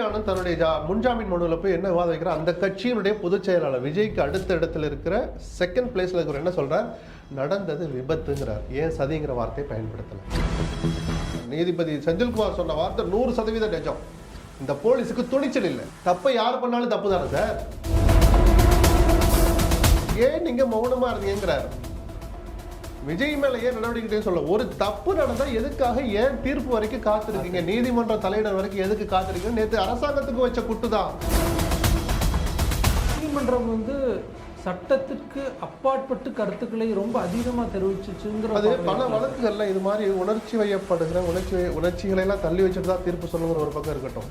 ஆனந்த் தன்னுடைய முன்ஜாமீன் மனுவில் போய் என்ன விவாதம் வைக்கிறார், அந்த கட்சியினுடைய பொதுச் செயலாளர் விஜய்க்கு அடுத்த இடத்துல இருக்கிற செகண்ட் பிளேஸ்ல இருக்கிற என்ன சொல்றார், நடந்தது விபத்துங்கிறார். ஏன் சதிங்கிற வார்த்தையை பயன்படுத்தல? நீதிபதி செந்தில்குமார் சொன்ன வார்த்தை 100% நிஜம். இந்த போலீஸுக்கு துணிச்சல் இல்லை. தப்பை யார் பண்ணாலும் தப்பு தானே சார்? ஏன் நீங்க மௌனமா இருந்தீங்கிறார். விஜய் மேல ஏன் நடவடிக்கை சொல்ல? ஒரு தப்பு நடந்தா எதுக்காக ஏன் தீர்ப்பு வரைக்கும் காத்திருக்கீங்க? நீதிமன்ற தலையிடர் வரைக்கும் எதுக்கு காத்திருக்கீங்க? நேற்று அரசாங்கத்துக்கு வச்ச குட்டுதான். நீதிமன்றம் சட்டத்திற்கு அப்பாற்பட்டு கருத்துக்களை ரொம்ப அதிகமாக தெரிவிச்சுங்கிற அது பல வழக்குகள்ல இது மாதிரி உணர்ச்சி வயப்படுகிற உணர்ச்சிகளை எல்லாம் தள்ளி வச்சுட்டு தான் தீர்ப்பு சொல்லுங்கிற ஒரு பக்கம் இருக்கட்டும்.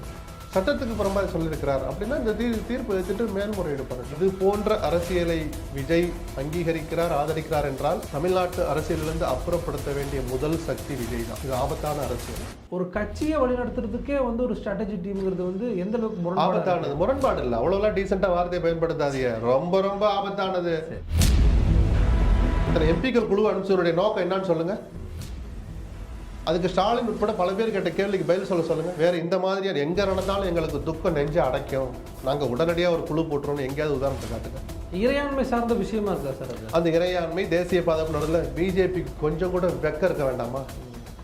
சட்டத்துக்கு புறம்பாக சொல்லியிருக்கிறார் அப்படின்னா இந்த தீர்ப்பு எடுத்துட்டு மேல்முறையீடு பண்ணுங்க. இது போன்ற அரசியலை விஜய் அங்கீகரிக்கிறார், ஆதரிக்கிறார் என்றால் தமிழ்நாட்டு அரசியலிருந்து அப்புறப்படுத்த வேண்டிய முதல் சக்தி விஜய் தான். இது ஆபத்தான அரசியல். ஒரு கட்சியை வழிநடத்துறதுக்கே ஒரு ஸ்ட்ராட்டஜி டீம்ங்கிறது எந்த அளவுக்கு ஆபத்தானது? முரண்பாடு இல்லை, அவ்வளோலாம் டீசெண்டா வார்த்தையை பயன்படுத்தாதீங்க. ரொம்ப ரொம்ப ஆபத்தானது. எம்பிக்கள் குழு அனுப்பிச்சவருடைய நோக்கம் என்னன்னு சொல்லுங்க. அதுக்கு ஸ்டாலின் உட்பட பல பேர் கேட்ட கேள்விக்கு பதில் சொல்லுங்க. வேற இந்த மாதிரியான எங்க நடந்தாலும் எங்களுக்கு துக்கம் நெஞ்சு அடைக்கும், நாங்க உடனடியாக ஒரு குழு போட்டுறோம், எங்கேயாவது உதாரணத்தை காட்டுங்க. இறையாண்மை சார்ந்த விஷயமா இருக்கா சார்? அந்த இறையாண்மை தேசிய பாதுகாப்பு நடுவில் பிஜேபிக்கு கொஞ்சம் கூட வெக்க இருக்க வேண்டாமா?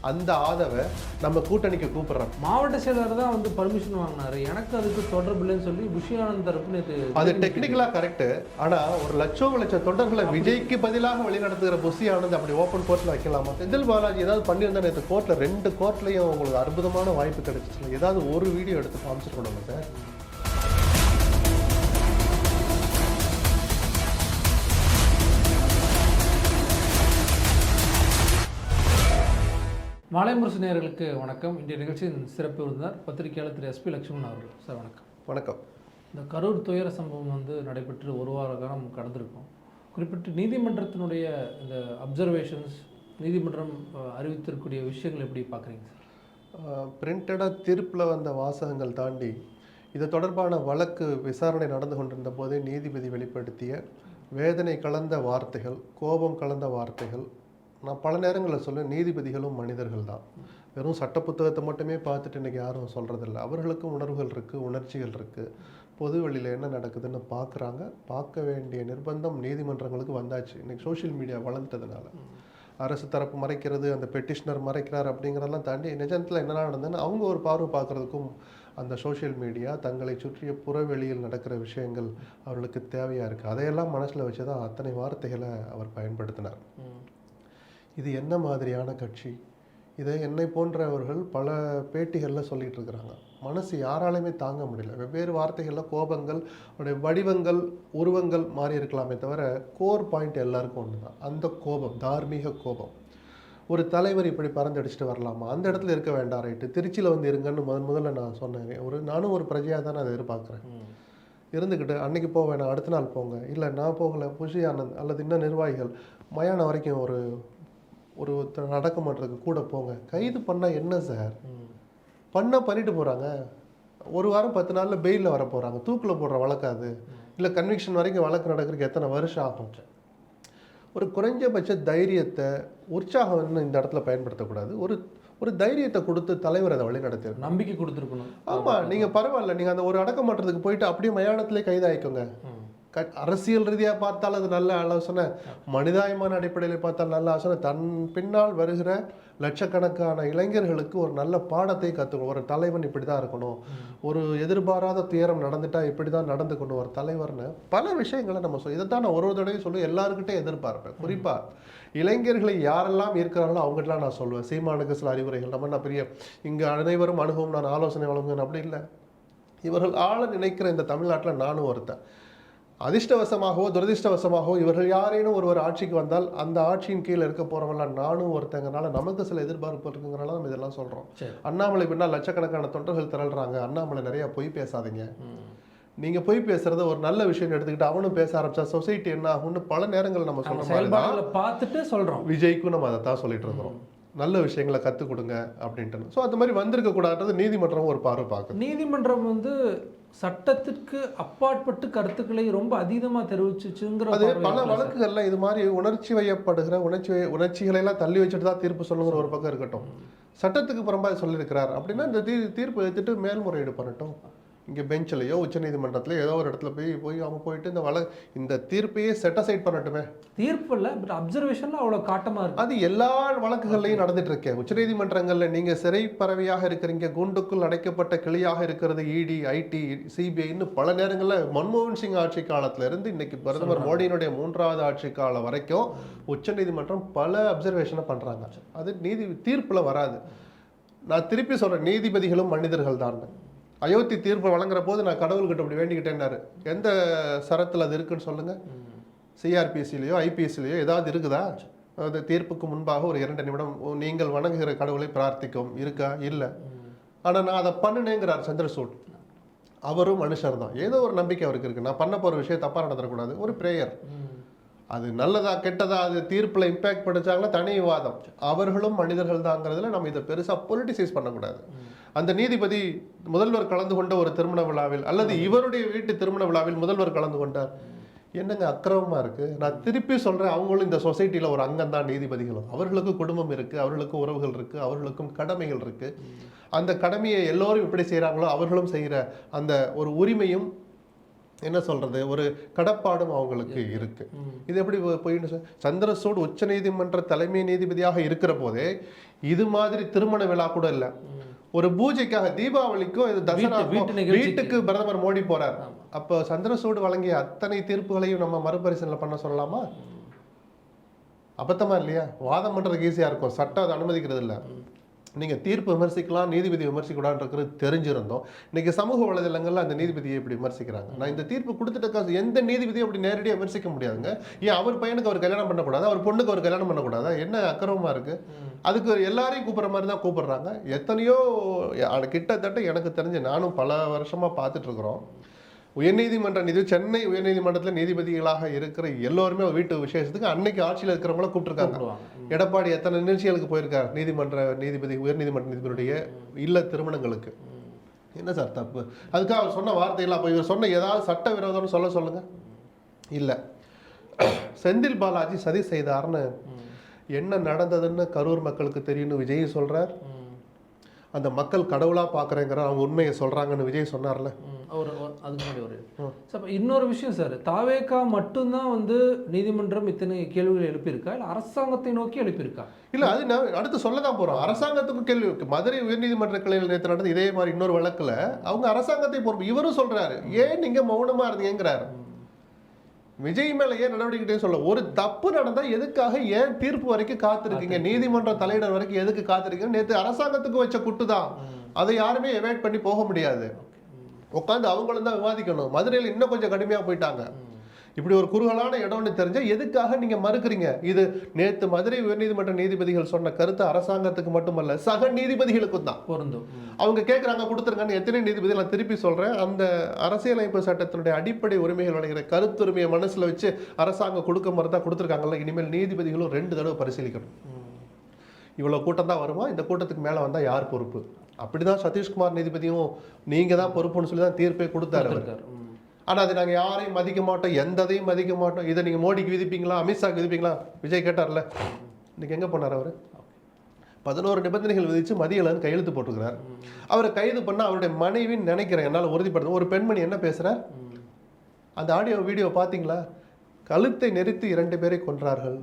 அந்த ஆதவை நம்ம கூட்டணிக்கு கூப்பிடுறோம். மாவட்ட செயலர் தான் பர்மிஷன் வாங்கினாரு, எனக்கு அதுக்கு தொடர்பு இல்லைன்னு சொல்லி புஷியானந்த் தரப்பு அது டெக்னிக்கலா கரெக்ட். ஆனா ஒரு லட்சம் தொண்டர்களை விஜய்க்கு பதிலாக வழிநடத்துகிற புஷியானந்த் அப்படி ஓப்பன் கோர்ட்ல வைக்கலாமா? செந்தில் பாலாஜி ஏதாவது பண்ணியிருந்தா நேற்று கோர்ட்ல 2 கோர்ட்லயும் உங்களுக்கு அற்புதமான வாய்ப்பு கிடைச்சிச்சு. ஏதாவது ஒரு வீடியோ எடுத்து காமிச்சிருக்கணும் சார். மாலை முரசு நேயர்களுக்கு வணக்கம். இன்றைய நிகழ்ச்சியின் சிறப்பு விருந்தினர் பத்திரிகையாளர் திரு எஸ்பி லட்சுமணன் அவர்கள். சார் வணக்கம். வணக்கம். இந்த கரூர் துயர சம்பவம் நடைபெற்று 1 வார காலம் கடந்திருக்கும். குறிப்பிட்டு நீதிமன்றத்தினுடைய இந்த அப்சர்வேஷன்ஸ், நீதிமன்றம் அறிவித்திருக்கக்கூடிய விஷயங்கள் எப்படி பார்க்குறீங்க சார்? பிரிண்டடாக தீர்ப்பில் வந்த வாசகங்கள் தாண்டி இது தொடர்பான வழக்கு விசாரணை நடந்து கொண்டிருந்த போதே நீதிபதி வெளிப்படுத்திய வேதனை கலந்த வார்த்தைகள், கோபம் கலந்த வார்த்தைகள். நான் பல நேரங்களில் சொல்லுவேன், நீதிபதிகளும் மனிதர்கள் தான். வெறும் சட்ட புத்தகத்தை மட்டுமே பார்த்துட்டு இன்றைக்கி யாரும் சொல்கிறதில்ல. அவர்களுக்கும் உணர்வுகள் இருக்குது, உணர்ச்சிகள் இருக்குது. பொது வழியில் என்ன நடக்குதுன்னு பார்க்குறாங்க. பார்க்க வேண்டிய நிர்பந்தம் நீதிமன்றங்களுக்கு வந்தாச்சு. இன்றைக்கி சோஷியல் மீடியா வளர்ந்துட்டதுனால அரசு தரப்பு மறைக்கிறது, அந்த பெட்டிஷனர் மறைக்கிறார் அப்படிங்கிறதெல்லாம் தாண்டி நிஜத்தில் என்ன நடந்ததுன்னு அவங்க ஒரு பார்வை பார்க்குறதுக்கும் அந்த சோஷியல் மீடியா தங்களை சுற்றிய புறவெளியில் நடக்கிற விஷயங்கள் அவர்களுக்கு தேவையாக இருக்குது. அதையெல்லாம் மனசில் வச்சு தான் அத்தனை வார்த்தைகளை அவர் பயன்படுத்தினார். இது என்ன மாதிரியான கட்சி? இதை என்னை போன்றவர்கள் பல பேட்டிகளில் சொல்லிகிட்டு இருக்கிறாங்க. மனசு யாராலையுமே தாங்க முடியல. வெவ்வேறு வார்த்தைகளில் கோபங்கள், வடிவங்கள், உருவங்கள் மாறி இருக்கலாமே தவிர கோர் பாயிண்ட் எல்லாருக்கும் ஒன்று தான். அந்த கோபம், தார்மீக கோபம். ஒரு தலைவர் இப்படி பறந்தடிச்சுட்டு வரலாமா? அந்த இடத்துல இருக்க வேண்டாம். ரைட்டு, திருச்சியில் இருங்கன்னு முதல்ல நான் சொன்னேன். நானும் ஒரு பிரஜையாக தான் அதை எதிர்பார்க்குறேன். இருந்துக்கிட்டு அன்றைக்கி போக வேணாம், அடுத்த நாள் போங்க. இல்லை நான் போகலை, புஷி ஆனந்த் அல்லது இன்னும் நிர்வாகிகள் மயானம் வரைக்கும் ஒரு நடக்க மாட்டதுக்கு கூட போங்க. கைது பண்ணால் என்ன சார்? பண்ணிட்டு போகிறாங்க. 1 வாரம் 10 நாளில் பெயிலில் வர போகிறாங்க. தூக்கில் போடுற வழக்காது இல்லை, கன்விக்ஷன் வரைக்கும் வழக்கு நடக்கிறதுக்கு எத்தனை வருஷம் ஆகும்? ஒரு குறைஞ்சபட்ச தைரியத்தை, உற்சாகம் இந்த இடத்துல பயன்படுத்தக்கூடாது. ஒரு தைரியத்தை கொடுத்து தலைவர் அதை வழி நடத்தி நம்பிக்கை கொடுத்துருக்கணும். ஆமாம், நீங்கள் பரவாயில்ல, நீங்கள் அந்த ஒரு அடக்கமாட்டதுக்கு போயிட்டு அப்படியே மயானத்திலே கைதாயிக்கோங்க. அரசியல் ரீதியாக பார்த்தால் அது நல்ல ஆலோசனை, மனிதாயமான அடிப்படையில் பார்த்தால் நல்ல ஆலோசனை. தன் பின்னால் வருகிற லட்சக்கணக்கான இளைஞர்களுக்கு ஒரு நல்ல பாடத்தை கற்றுக்கணும். ஒரு தலைவன் இப்படி தான் இருக்கணும், ஒரு எதிர்பாராத துயரம் நடந்துட்டா இப்படி தான் நடந்துக்கணும் ஒரு தலைவர்னு பல விஷயங்களை நம்ம இதைத்தான் நான் ஒரு தடவை சொல்லி எல்லாருக்கிட்டே எதிர்பார்ப்பேன். குறிப்பாக இளைஞர்களை யாரெல்லாம் இருக்கிறாங்களோ அவங்ககிட்டலாம் நான் சொல்லுவேன். சீமானுக்கு சில அறிவுரைகள் நம்ம நான் பெரிய இங்கே அனைவரும் அனுபவம், நான் ஆலோசனை வழங்குவேன் அப்படி இல்லை. இவர்கள் ஆள நினைக்கிற இந்த தமிழ்நாட்டில் நானும் ஒருத்தன். அதிர்ஷ்டவசமாகவோ துரதிர்ஷ்டவசமாகவோ இவர்கள் யாரேனும் ஒருவர் ஆட்சிக்கு வந்தால் அந்த ஆட்சியின் கீழே இருக்க போறவங்களாம் நானும் ஒருத்தங்கனால நமக்கு சில எதிர்பார்ப்பு இருக்குங்கிறனால நம்ம இதெல்லாம் சொல்றோம். அண்ணாமலை பின்னால் லட்சக்கணக்கான தொண்டர்கள் திரள்றாங்க. அண்ணாமலை நிறைய பொய் பேசாதீங்க. நீங்க பொய் பேசுறத ஒரு நல்ல விஷயம் எடுத்துக்கிட்டு அவனும் பேச ஆரம்பிச்சா சொசைட்டி என்ன ஆகும்னு பல நேரங்கள் நம்ம சொல்றோம். பார்த்துட்டு சொல்றோம். விஜய்க்கும் நம்ம அதை தான் சொல்லிட்டு இருக்கிறோம். நல்ல விஷயங்களை கற்றுக் கொடுங்க அப்படின்ட்டு. ஸோ அந்த மாதிரி வந்திருக்க கூடாதுன்றது நீதிமன்றம் ஒரு பார்வை பார்க்குது. நீதிமன்றம் வந்து சட்டத்திற்கு அப்பாற்பட்டு கருத்துக்களை ரொம்ப அதீதமா தெரிவிச்சுச்சுங்கிற அது பல வழக்குகள்ல இது மாதிரி உணர்ச்சி வயப்படுகிற உணர்ச்சிகளை எல்லாம் தள்ளி வச்சுட்டு தான் தீர்ப்பு சொல்லுங்கிற ஒரு பக்கம் இருக்கட்டும். சட்டத்துக்கு புறம்பாக சொல்லியிருக்கிறார் அப்படின்னா இந்த தீர்ப்பு எடுத்துட்டு மேல்முறையீடு பண்ணட்டும். இங்கே பெஞ்சிலையோ உச்சநீதிமன்றத்திலையோ ஏதோ ஒரு இடத்துல போய் அவங்க போயிட்டு இந்த தீர்ப்பையே செட்டசைட் பண்ணட்டுமே. தீர்ப்பு இல்லை, பட் அப்சர்வேஷன்ல அவ்வளோ காட்டமாக இருக்கு. அது எல்லா வழக்குகள்லையும் நடந்துட்டு இருக்கேன். உச்சநீதிமன்றங்களில் நீங்கள் சிறை பறவையாக இருக்கிறீங்க, கூண்டுக்குள் அடைக்கப்பட்ட கிளியாக இருக்கிறது இடி, ஐடி, சிபிஐ, இன்னும் பல நேரங்களில் மன்மோகன் சிங் ஆட்சி காலத்துல இருந்து இன்னைக்கு பிரதமர் மோடியினுடைய 3வது ஆட்சி காலம் வரைக்கும் உச்சநீதிமன்றம் பல அப்சர்வேஷனை பண்றாங்க. அது தீர்ப்புல வராது. நான் திருப்பி சொல்றேன், நீதிபதிகளும் மனிதர்கள் தான். அயோத்தி தீர்ப்பு வழங்குற போது நான் கடவுள்கிட்ட அப்படி வேண்டிக்கிட்டேன்னாரு. எந்த சரத்தில் அது இருக்குன்னு சொல்லுங்க. சிஆர்பிசிலையோ ஐபிஎஸ்லையோ ஏதாவது இருக்குதா? அது தீர்ப்புக்கு முன்பாக ஒரு 2 நிமிடம் நீங்கள் வணங்குகிற கடவுளை பிரார்த்திக்கும் இருக்கா? இல்லை. ஆனால் நான் அதை பண்ணினேங்கிறார் சந்திரசூட். அவரும் மனுஷர் தான். ஏதோ ஒரு நம்பிக்கை அவருக்கு இருக்கு. நான் பண்ண போகிற விஷயம் தப்பாக நடந்துடக்கூடாது. ஒரு ப்ரேயர். அது நல்லதா கெட்டதா அது தீர்ப்பில் இம்பேக்ட் படிச்சாங்கன்னா தனி விவாதம். அவர்களும் மனிதர்கள் தாங்கிறதுல நம்ம இதை பெருசாக பொலிட்டிசைஸ் பண்ணக்கூடாது. அந்த நீதிபதி முதல்வர் கலந்து கொண்ட ஒரு திருமண விழாவில் அல்லது இவருடைய வீட்டு திருமண விழாவில் முதல்வர் கலந்து கொண்டார். என்னங்க அக்கிரமமா இருக்கு? நான் திருப்பி சொல்றேன், அவங்களும் இந்த சொசைட்டில ஒரு அங்கம் தான் நீதிபதிகளும். அவர்களுக்கும் குடும்பம் இருக்கு, அவர்களுக்கும் உறவுகள் இருக்கு, அவர்களுக்கும் கடமைகள் இருக்கு. அந்த கடமையை எல்லோரும் எப்படி செய்யறாங்களோ அவர்களும் செய்யற அந்த ஒரு உரிமையும் என்ன சொல்றது ஒரு கடப்பாடும் அவங்களுக்கு இருக்கு. இது எப்படி போயிட்டு சந்திரசூட் உச்ச நீதிமன்ற தலைமை நீதிபதியாக இருக்கிற போதே இது மாதிரி திருமண விழா கூட இல்லை. ஒரு பூஜைக்காக தீபாவளிக்கும் இது தசரா வீட்டுக்கு பிரதமர் மோடி போறார். அப்போ சந்திரசூட் வழங்கிய அத்தனை தீர்ப்புகளையும் நம்ம மறுபரிசீலனை பண்ண சொல்லலாமா? அபத்தமா இல்லையா? வாதம் பண்றதுக்கு ஈஸியா இருக்கும், சட்டம் அதை அனுமதிக்கிறது இல்லை. நீங்க தீர்ப்பு விமர்சிக்கலாம், நீதிபதி விமர்சிக்கூடாதுன்றது தெரிஞ்சிருந்தோம். இன்னைக்கு சமூக வலைதளங்கள்ல அந்த நீதிபதியை இப்படி விமர்சிக்கிறாங்க. நான் இந்த தீர்ப்பு கொடுத்துட்ட எந்த நீதிபதியும் அப்படி நேரடியாக விமர்சிக்க முடியாதுங்க. ஏன் அவர் பையனுக்கு அவர் கல்யாணம் பண்ணக்கூடாது, அவர் பொண்ணுக்கு அவர் கல்யாணம் பண்ணக்கூடாதா? என்ன அக்கிரமமா இருக்கு? அதுக்கு எல்லாரையும் கூப்பிட்ற மாதிரி தான் கூப்பிடுறாங்க. எத்தனையோ கிட்டத்தட்ட எனக்கு தெரிஞ்சு நானும் பல வருஷமா பார்த்துட்டு இருக்கிறோம். உயர்நீதிமன்ற சென்னை உயர்நீதிமன்றத்தில் நீதிபதிகளாக இருக்கிற எல்லோருமே வீட்டு விசேஷத்துக்கு அன்னைக்கு ஆட்சியில் இருக்கிறவங்கள கூப்பிட்டுருக்காங்க. எடப்பாடி எத்தனை நிகழ்ச்சிகளுக்கு போயிருக்கார் நீதிபதி உயர்நீதிமன்ற நீதிபதியுடைய இல்ல திருமணங்களுக்கு. என்ன சார் தப்பு? அதுக்காக அவர் சொன்ன வார்த்தைகள் அப்போ இவர் சொன்ன ஏதாவது சட்ட விரோதம்னு சொல்லுங்க. இல்லை, செந்தில் பாலாஜி சதி செய்தார்னு என்ன நடந்ததுன்னு கரூர் மக்களுக்கு தெரியும்னு விஜய் சொல்றார். அந்த மக்கள் கடவுளா பாக்குறேங்கிற அவங்க உண்மையை சொல்றாங்கன்னு விஜய் சொன்னார்ல. அதுக்கு முன்னாடி ஒரு இன்னொரு விஷயம் சார், தாவேகா மட்டும்தான் நீதிமன்றம் இத்தனை கேள்விகள் எழுப்பியிருக்கா, இல்லை அரசாங்கத்தை நோக்கி எழுப்பியிருக்கா? இல்ல, அது நான் அடுத்து சொல்லதான் போறோம். அரசாங்கத்துக்கும் கேள்வி இருக்கு. மதுரை உயர்நீதிமன்ற கிளையில் நேற்று நடந்த இதே மாதிரி இன்னொரு வழக்குல அவங்க அரசாங்கத்தை பொறுப்பு. இவரும் சொல்றாரு, ஏன் நீங்க மௌனமா இருந்தீங்கிறாரு. விஜய் மேல ஏன் நடவடிக்கை சொல்ல? ஒரு தப்பு நடந்தா எதுக்காக ஏன் தீர்ப்பு வரைக்கும் காத்திருக்கீங்க? நீதிமன்ற தலையிடர் வரைக்கும் எதுக்கு காத்திருக்கீங்க? நேற்று அரசாங்கத்துக்கு வச்ச குட்டுதான், அதை யாருமே எவாய்ட் பண்ணி போக முடியாது. உட்காந்து அவங்களும் தான் விவாதிக்கணும். மதுரையில் இன்னும் கொஞ்சம் கடுமையா போயிட்டாங்க. இப்படி ஒரு குறுகலான இடம்னு தெரிஞ்சா எதுக்காக நீங்க மறுக்கிறீங்க? இது நேற்று மதுரை உயர்நீதிமன்ற நீதிபதிகள் சொன்ன கருத்து அரசாங்கத்துக்கு மட்டுமல்ல, சக நீதிபதிகளுக்கும் தான் பொருந்தும். அவங்க கேட்குறாங்க கொடுத்துருங்கன்னு. எத்தனை நீதிபதிகள் நான் திருப்பி சொல்றேன், அந்த அரசியலமைப்பு சட்டத்தினுடைய அடிப்படை உரிமைகள் அடைகிற கருத்துரிமையை மனசுல வச்சு அரசாங்கம் கொடுக்க மாதிரி தான் கொடுத்துருக்காங்கல்ல. இனிமேல் நீதிபதிகளும் 2 தடவை பரிசீலிக்கணும். இவ்வளவு கூட்டம் தான் வருமா, இந்த கூட்டத்துக்கு மேல வந்தா யார் பொறுப்பு? அப்படிதான் சதீஷ்குமார் நீதிபதியும் நீங்க தான் பொறுப்புன்னு சொல்லி தான் தீர்ப்பே கொடுத்தாரு. ஆனா அது நாங்க யாரையும் மதிக்க மாட்டோம், எந்ததையும் மதிக்க மாட்டோம். இதை நீங்க மோடிக்கு விதிப்பீங்களா, அமித்ஷாக்கு விதிப்பீங்களா? விஜய் கேட்டார்ல, இன்னைக்கு எங்க போனார் அவரு? 11 நிபந்தனைகள் விதிச்சு மதியலன்னு கையெழுத்து போட்டுக்கிறார். அவரை கைது பண்ண அவருடைய மனைவின்னு நினைக்கிறேன், என்னால் உறுதிப்படுத்த. ஒரு பெண்மணி என்ன பேசுறார், அந்த ஆடியோ வீடியோ பாத்தீங்களா? கழுத்தை நெரித்து 2 பேரை கொன்றார்கள்,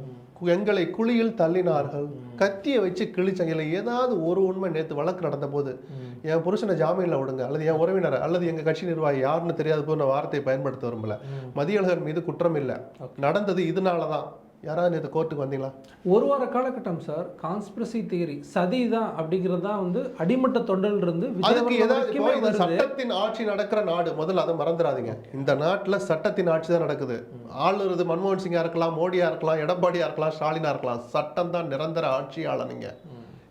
எங்களை குழியில் தள்ளினார்கள், கத்தியை வச்சு கிழிச்சாங்க. ஏதாவது ஒரு உண்மை நேற்று வழக்கு நடந்த போது என் புருஷனை ஜாமீன்ல விடுங்க, அல்லது என் உறவினர் அல்லது எங்க கட்சி நிர்வாகி யாருன்னு தெரியாத போது நான் வார்த்தையை பயன்படுத்த விரும்பல. மதியழகர் மீது குற்றம் இல்லை, நடந்தது இதனாலதான். யாராவது நேற்று கோர்ட்டுக்கு வந்தீங்களா? ஒரு வார காலகட்டம் சார் கான்ஸ்பிரசி தியரி சதி தான் அப்படிங்கிறது தான் அடிமட்ட தொண்டல் இருந்து அதுக்கு ஏதாவது சட்டத்தின் ஆட்சி நடக்கிற நாடு. முதல்ல அதை மறந்துடாதீங்க. இந்த நாட்டுல சட்டத்தின் ஆட்சி தான் நடக்குது. ஆளுறது மன்மோகன் சிங்கா இருக்கலாம், மோடியா இருக்கலாம், எடப்பாடியா இருக்கலாம், ஸ்டாலினா இருக்கலாம். சட்டம் தான் நிரந்தர ஆட்சியாளர். நீங்க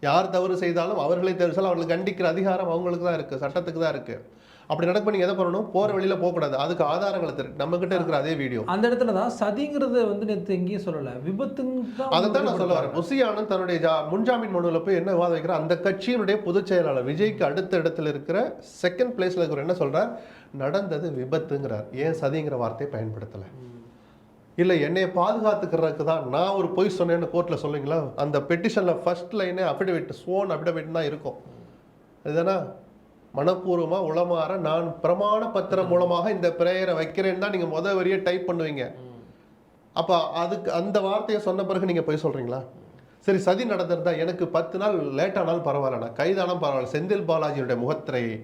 யார் தவறு செய்தாலும் அவர்களை தவறு செய்தாலும் அவர்களுக்கு கண்டிக்கிற அதிகாரம் அவங்களுக்கு தான் இருக்குது, சட்டத்துக்கு தான் இருக்குது. அப்படி நடக்க நீங்கள் எதை பண்ணணும்? போகிற வழியில் போகக்கூடாது. அதுக்கு ஆதாரங்களை இருக்கு, நம்மக்கிட்ட இருக்கிற அதே வீடியோ. அந்த இடத்துல தான் சதிங்கிறத வந்து நேற்று எங்கேயும் சொல்லலை, விபத்துன்னு அதை தான் நான் சொல்ல வரேன். புசி ஆனந்த் தன்னுடைய முன்ஜாமீன் மனுவில் போய் என்ன விவாதம் வைக்கிறார்? அந்த கட்சியினுடைய பொதுச் செயலாளர் விஜய்க்கு அடுத்த இடத்துல இருக்கிற செகண்ட் பிளேஸில் இருக்கிற என்ன சொல்கிறார்? நடந்தது விபத்துங்கிறார். ஏன் சதிங்கிற வார்த்தையை பயன்படுத்தலை? இல்லை என்னையை பாதுகாத்துக்கிறதுக்கு தான் நான் ஒரு பொய் சொன்னேன்னு கோர்ட்டில் சொல்லுங்களா? அந்த பெட்டிஷனில் ஃபர்ஸ்ட் லைனே அஃபிடவிட், ஸ்வோன் அஃபிடவிட் தான் இருக்கும். அதுதானா மனப்பூர்வமாக உளமாற நான் பிரமாண பத்திரம் மூலமாக இந்த பிரேயரை வைக்கிறேன்னு தான் நீங்கள் முதல் வரியை டைப் பண்ணுவீங்க. அப்போ அதுக்கு அந்த வார்த்தையை சொன்ன பிறகு நீங்கள் போய் சொல்கிறீங்களா? சரி, சதி நடந்திருந்தா எனக்கு 10 நாள் லேட்டானாலும் பரவாயில்லண்ணா, கைதானாலும் பரவாயில்ல. செந்தில் பாலாஜியுடைய முகத்திரையை,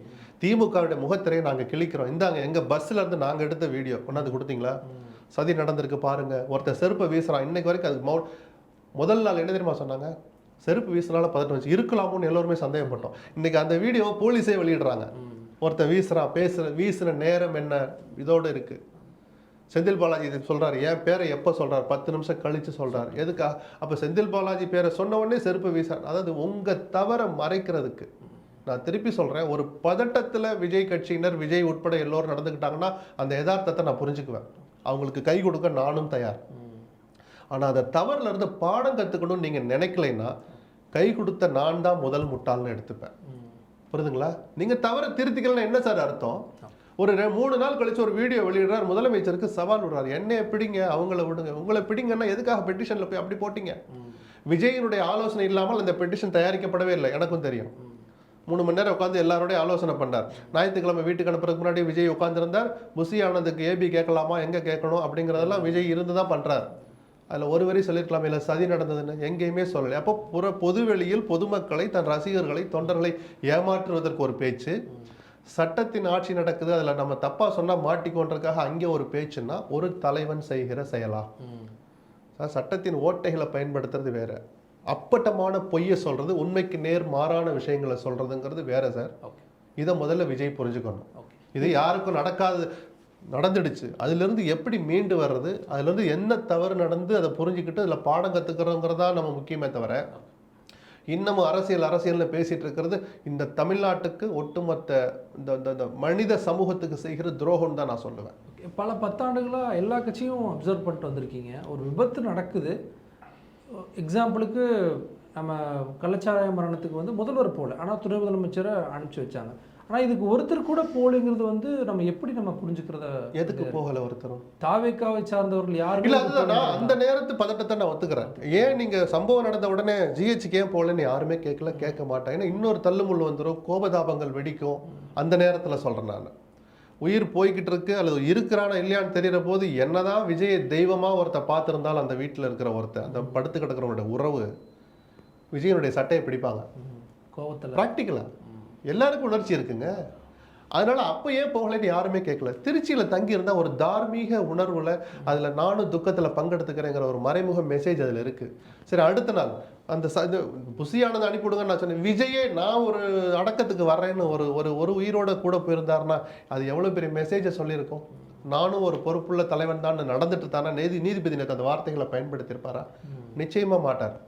திமுகவுடைய முகத்திரையை நாங்கள் கிழிக்கிறோம், இந்தாங்க எங்கள் பஸ்ஸில் இருந்து நாங்கள் எடுத்த வீடியோ கொண்டாந்து கொடுத்தீங்களா? சதி நடந்திருக்கு பாருங்க. ஒருத்தர் செருப்பை வீசுறான், இன்னைக்கு வரைக்கும் அதுக்கு முதல் நாள் என்ன தெரியுமா சொன்னாங்க? செருப்பு வீசினால 18 வச்சு இருக்கலாமோன்னு எல்லோருமே சந்தேகப்பட்டோம். இன்னைக்கு அந்த வீடியோ போலீஸே வெளியிடுறாங்க. ஒருத்தர் வீசுறான், வீசுற நேரம் என்ன இதோடு இருக்கு. செந்தில் பாலாஜி இது சொல்றாரு, என் பேரை எப்போ சொல்றாரு? 10 நிமிஷம் கழிச்சு சொல்றாரு. எதுக்கா? அப்போ செந்தில் பாலாஜி பேரை சொன்ன உடனே செருப்பு வீசுறாரு. அதாவது உங்க தவறை மறைக்கிறதுக்கு. நான் திருப்பி சொல்றேன், ஒரு பதட்டத்தில் விஜய் கட்சியினர், விஜய் உட்பட எல்லோரும் நடந்துக்கிட்டாங்கன்னா அந்த யதார்த்தத்தை நான் புரிஞ்சுக்குவேன். அவங்களுக்கு கை கொடுக்க நானும் தயார். ஆனால் அதை தவறுல இருந்து பாடம் கற்றுக்கணும்னு நீங்கள் நினைக்கலைன்னா கை கொடுத்த நான் தான் முதல் முட்டாள்னு எடுத்துப்பேன். புரியுதுங்களா? நீங்கள் தவறை திருத்திக்கலன்னா என்ன சார் அர்த்தம்? ஒரு 3 நாள் கழிச்சு ஒரு வீடியோ வெளியிடுறார், முதலமைச்சருக்கு சவால் விடுறாரு, என்னைய பிடிங்க அவங்கள விடுங்க. உங்களை பிடிங்கன்னா எதுக்காக பெட்டிஷனில் போய் அப்படி போட்டீங்க? விஜயினுடைய ஆலோசனை இல்லாமல் அந்த பெட்டிஷன் தயாரிக்கப்படவே இல்லை, எனக்கும் தெரியும். 3 மணி நேரம் உட்காந்து எல்லாரோடைய ஆலோசனை பண்ணார். ஞாயிற்றுக்கிழமை வீட்டுக்கு அனுப்புறதுக்கு முன்னாடி விஜய் உட்காந்துருந்தார். புசி ஆனந்துக்கு ஏபி கேட்கலாமா, எங்கே கேட்கணும் அப்படிங்கிறதெல்லாம் விஜய் இருந்து தான் பண்ணுறார். அதில் ஒரு வரி சொல்லியிருக்கலாமே, இல்லை சதி நடந்ததுன்னு எங்கேயுமே சொல்லலை. அப்போ பொதுவெளியில் பொதுமக்களை, தன் ரசிகர்களை, தொண்டர்களை ஏமாற்றுவதற்கு ஒரு பேச்சு, சட்டத்தின் ஆட்சி நடக்குது அதில் நம்ம தப்பாக சொன்னால் மாட்டிக்கொன்றதுக்காக அங்கே ஒரு பேச்சுன்னா ஒரு தலைவன் செய்கிற செயலா? சட்டத்தின் ஓட்டைகளை பயன்படுத்துறது வேற, அப்பட்டமான பொய்யை சொல்றது, உண்மைக்கு நேர் மாறான விஷயங்களை சொல்றதுங்கிறது வேற சார். இதை முதல்ல விஜய் புரிஞ்சுக்கணும். இது யாருக்கும் நடக்காது, நடந்துடுச்சு. அதுலேருந்து எப்படி மீண்டு வர்றது, அதுலேருந்து என்ன தவறு நடந்து அதை புரிஞ்சுக்கிட்டு அதில் பாடம் கற்றுக்கிறோங்கிறதா நம்ம முக்கியமே தவிர இன்னமும் அரசியல்னு பேசிட்டு இருக்கிறது இந்த தமிழ்நாட்டுக்கு, ஒட்டுமொத்த இந்த மனித சமூகத்துக்கு செய்கிற துரோகம் தான் நான் சொல்லுவேன். பல 10 ஆண்டுகளாக எல்லா கட்சியும் அப்சர்வ் பண்ணிட்டு வந்திருக்கீங்க. ஒரு விபத்து நடக்குது, எக்ஸாம்பிளுக்கு நம்ம கள்ளச்சாராய மரணத்துக்கு வந்து முதல்வர் போல, ஆனால் துணை முதலமைச்சரை அனுப்பிச்சி வச்சாங்க. ஆனால் இதுக்கு ஒருத்தர் கூட போலுங்கிறது வந்து நம்ம எப்படி நம்ம புரிஞ்சுக்கிறத? எதுக்கு போகலை ஒருத்தரும்? தாவேக்காவை சார்ந்தவர்கள் யாரும் இல்லை, அதுதான் நான் அந்த நேரத்து பதட்டத்தை நான் ஒத்துக்கிறேன். ஏன் நீங்கள் சம்பவம் நடந்த உடனே ஜிஹெச்சுக்கு ஏன் போகலன்னு யாருமே கேட்க மாட்டாங்க. ஏன்னா இன்னொரு தள்ளுமுள் வந்துடும், கோபதாபங்கள் வெடிக்கும். அந்த நேரத்தில் சொல்கிறேன் நான், உயிர் போய்கிட்டு இருக்கு அல்லது இருக்கிறானா இல்லையான்னு தெரிகிற போது என்னதான் விஜயை தெய்வமாக ஒருத்தர் பார்த்துருந்தாலும் அந்த வீட்டில் இருக்கிற ஒருத்தர், அந்த படுத்து கிடக்கிறவங்களுடைய உறவு விஜயனுடைய சட்டையை பிடிப்பாங்க கோபத்தில். ப்ராக்டிக்கலாக எல்லாருக்கும் உணர்ச்சி இருக்குங்க. அதனால அப்போ ஏன் போகலன்னு யாருமே கேட்கல. திருச்சியில் தங்கி இருந்தால் ஒரு தார்மீக உணர்வில் அதில் நானும் துக்கத்தில் பங்கெடுத்துக்கிறேங்கிற ஒரு மறைமுக மெசேஜ் அதில் இருக்குது. சரி, அடுத்த நாள் அந்த புசியானது அனுப்பிவிடுங்கன்னு நான் சொன்னேன். விஜயே நான் ஒரு அடக்கத்துக்கு வர்றேன்னு ஒரு உயிரோட கூட போயிருந்தாருன்னா அது எவ்வளோ பெரிய மெசேஜை சொல்லியிருக்கோம். நானும் ஒரு பொறுப்புள்ள தலைவன் தான் நடந்துட்டு தானே நீதிபதி நேற்று அந்த வார்த்தைகளை பயன்படுத்தியிருப்பாரா? நிச்சயமாக மாட்டார்.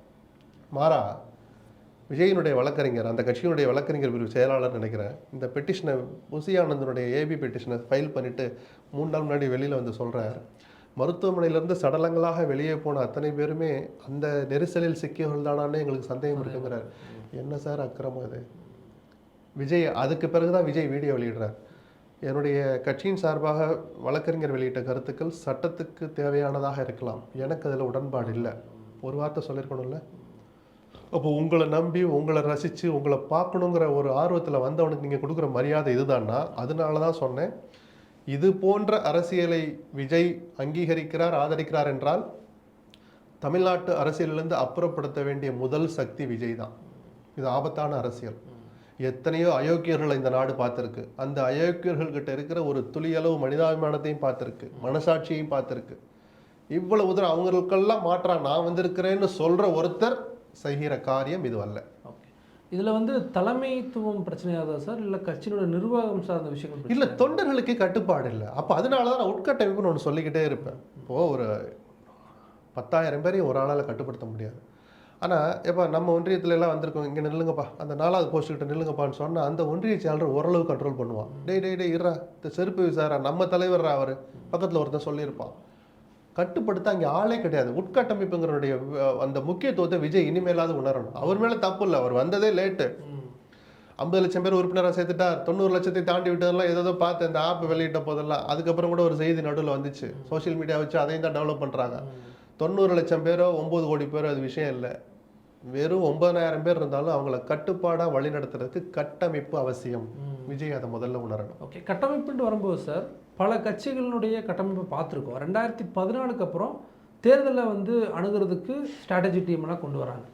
மாறா விஜயினுடைய வழக்கறிஞர், அந்த கட்சியினுடைய வழக்கறிஞர் பிரிவு செயலாளர் நினைக்கிறேன், இந்த பெட்டிஷனை புசி ஆனந்தனுடைய ஏபி பெட்டிஷனை ஃபைல் பண்ணிவிட்டு 3 நாள் முன்னாடி வெளியில் வந்து சொல்கிறார், மருத்துவமனையிலேருந்து சடலங்களாக வெளியே போன அத்தனை பேருமே அந்த நெரிசலில் சிக்கியவர்கள் தானான்னு எங்களுக்கு சந்தேகம் இருக்குங்கிறார். என்ன சார் அக்கிரமம் அது? விஜய் அதுக்கு பிறகுதான் விஜய் வீடியோ வெளியிடுறார். என்னுடைய கட்சியின் சார்பாக வழக்கறிஞர் வெளியிட்ட கருத்துக்கள் சட்டத்துக்கு தேவையானதாக இருக்கலாம், எனக்கு அதில் உடன்பாடு இல்லை. ஒரு வார்த்தை சொல்லியிருக்கணும்ல. அப்போ உங்களை நம்பி, உங்களை ரசித்து, உங்களை பார்க்கணுங்கிற ஒரு ஆர்வத்தில் வந்தவனுக்கு நீங்கள் கொடுக்குற மரியாதை இதுதான்னா, அதனால தான் சொன்னேன், இது போன்ற அரசியலை விஜய் அங்கீகரிக்கிறார், ஆதரிக்கிறார் என்றால் தமிழ்நாட்டு அரசியலிலிருந்து அப்புறப்படுத்த வேண்டிய முதல் சக்தி விஜய் தான். இது ஆபத்தான அரசியல். எத்தனையோ அயோக்கியர்களை இந்த நாடு பார்த்துருக்கு. அந்த அயோக்கியர்கள்கிட்ட இருக்கிற ஒரு துளியளவு மனிதாபிமானத்தையும் பார்த்துருக்கு, மனசாட்சியையும் பார்த்துருக்கு. இவ்வளவு தூரம் அவங்களுக்கெல்லாம் மாற்றா நான் வந்திருக்கிறேன்னு சொல்கிற ஒருத்தர் செய்கிற காரியம் இது அல்ல. ஓகே, இதில் வந்து தலைமைத்துவம் பிரச்சனையாக சார், இல்லை கட்சியினோட நிர்வாகம் சார்ந்த விஷயங்கள் இல்லை, தொண்டர்களுக்கு கட்டுப்பாடு இல்லை. அப்போ அதனால தான் நான் உட்கட்டமைப்புன்னு ஒன்று சொல்லிக்கிட்டே இருப்பேன். இப்போது ஒரு 10,000 பேரையும் ஒரு ஆளால் கட்டுப்படுத்த முடியாது. ஆனால் எப்போ நம்ம ஒன்றியத்துல எல்லாம் வந்திருக்கோம், இங்கே நில்லுங்கப்பா, அந்த 4வது போஸ்ட்டுக்கிட்ட நில்லுங்கப்பான்னு சொன்னால் அந்த ஒன்றிய செயலர் ஓரளவு கண்ட்ரோல் பண்ணுவான். டேய் டேய் டேய் இருறா, இந்த செருப்பு விசாரா, நம்ம தலைவர்ரா அவர், பக்கத்தில் ஒருத்தன் சொல்லியிருப்பான். கட்டுப்படுத்த அங்கே ஆளே கிடையாது. உட்கட்டமைப்புங்கிறனுடைய அந்த முக்கியத்துவத்தை விஜய் இனிமேலாவது உணரணும். அவர் மேலே தப்பு இல்லை, அவர் வந்ததே லேட்டு. 50 லட்சம் பேர் உறுப்பினராக சேர்த்துட்டார், 90 லட்சத்தை தாண்டி விட்டதெல்லாம் ஏதோ பார்த்து இந்த ஆப் வெளியிட்ட போதெல்லாம். அதுக்கப்புறம் கூட ஒரு செய்தி நடுவில் வந்துச்சு, சோஷியல் மீடியா வச்சு அதையும் தான் டெவலப் பண்ணுறாங்க. 90 லட்சம் பேரோ 9 கோடி பேரோ அது விஷயம் இல்லை. வெறும் 9,000 பேர் இருந்தாலும் அவங்கள கட்டுப்பாடாக வழி நடத்துறதுக்கு கட்டமைப்பு அவசியம். விஜய் அதை முதல்ல உணரணும். ஓகே, கட்டமைப்புன்ட்டு வரும்போது சார், பல கட்சிகளினுடைய கட்டமைப்பை பார்த்துருக்கோம். 2014க்கு அப்புறம் தேர்தலை வந்து அணுகிறதுக்கு ஸ்ட்ராட்டஜி டீம்லாம் கொண்டு வராங்க.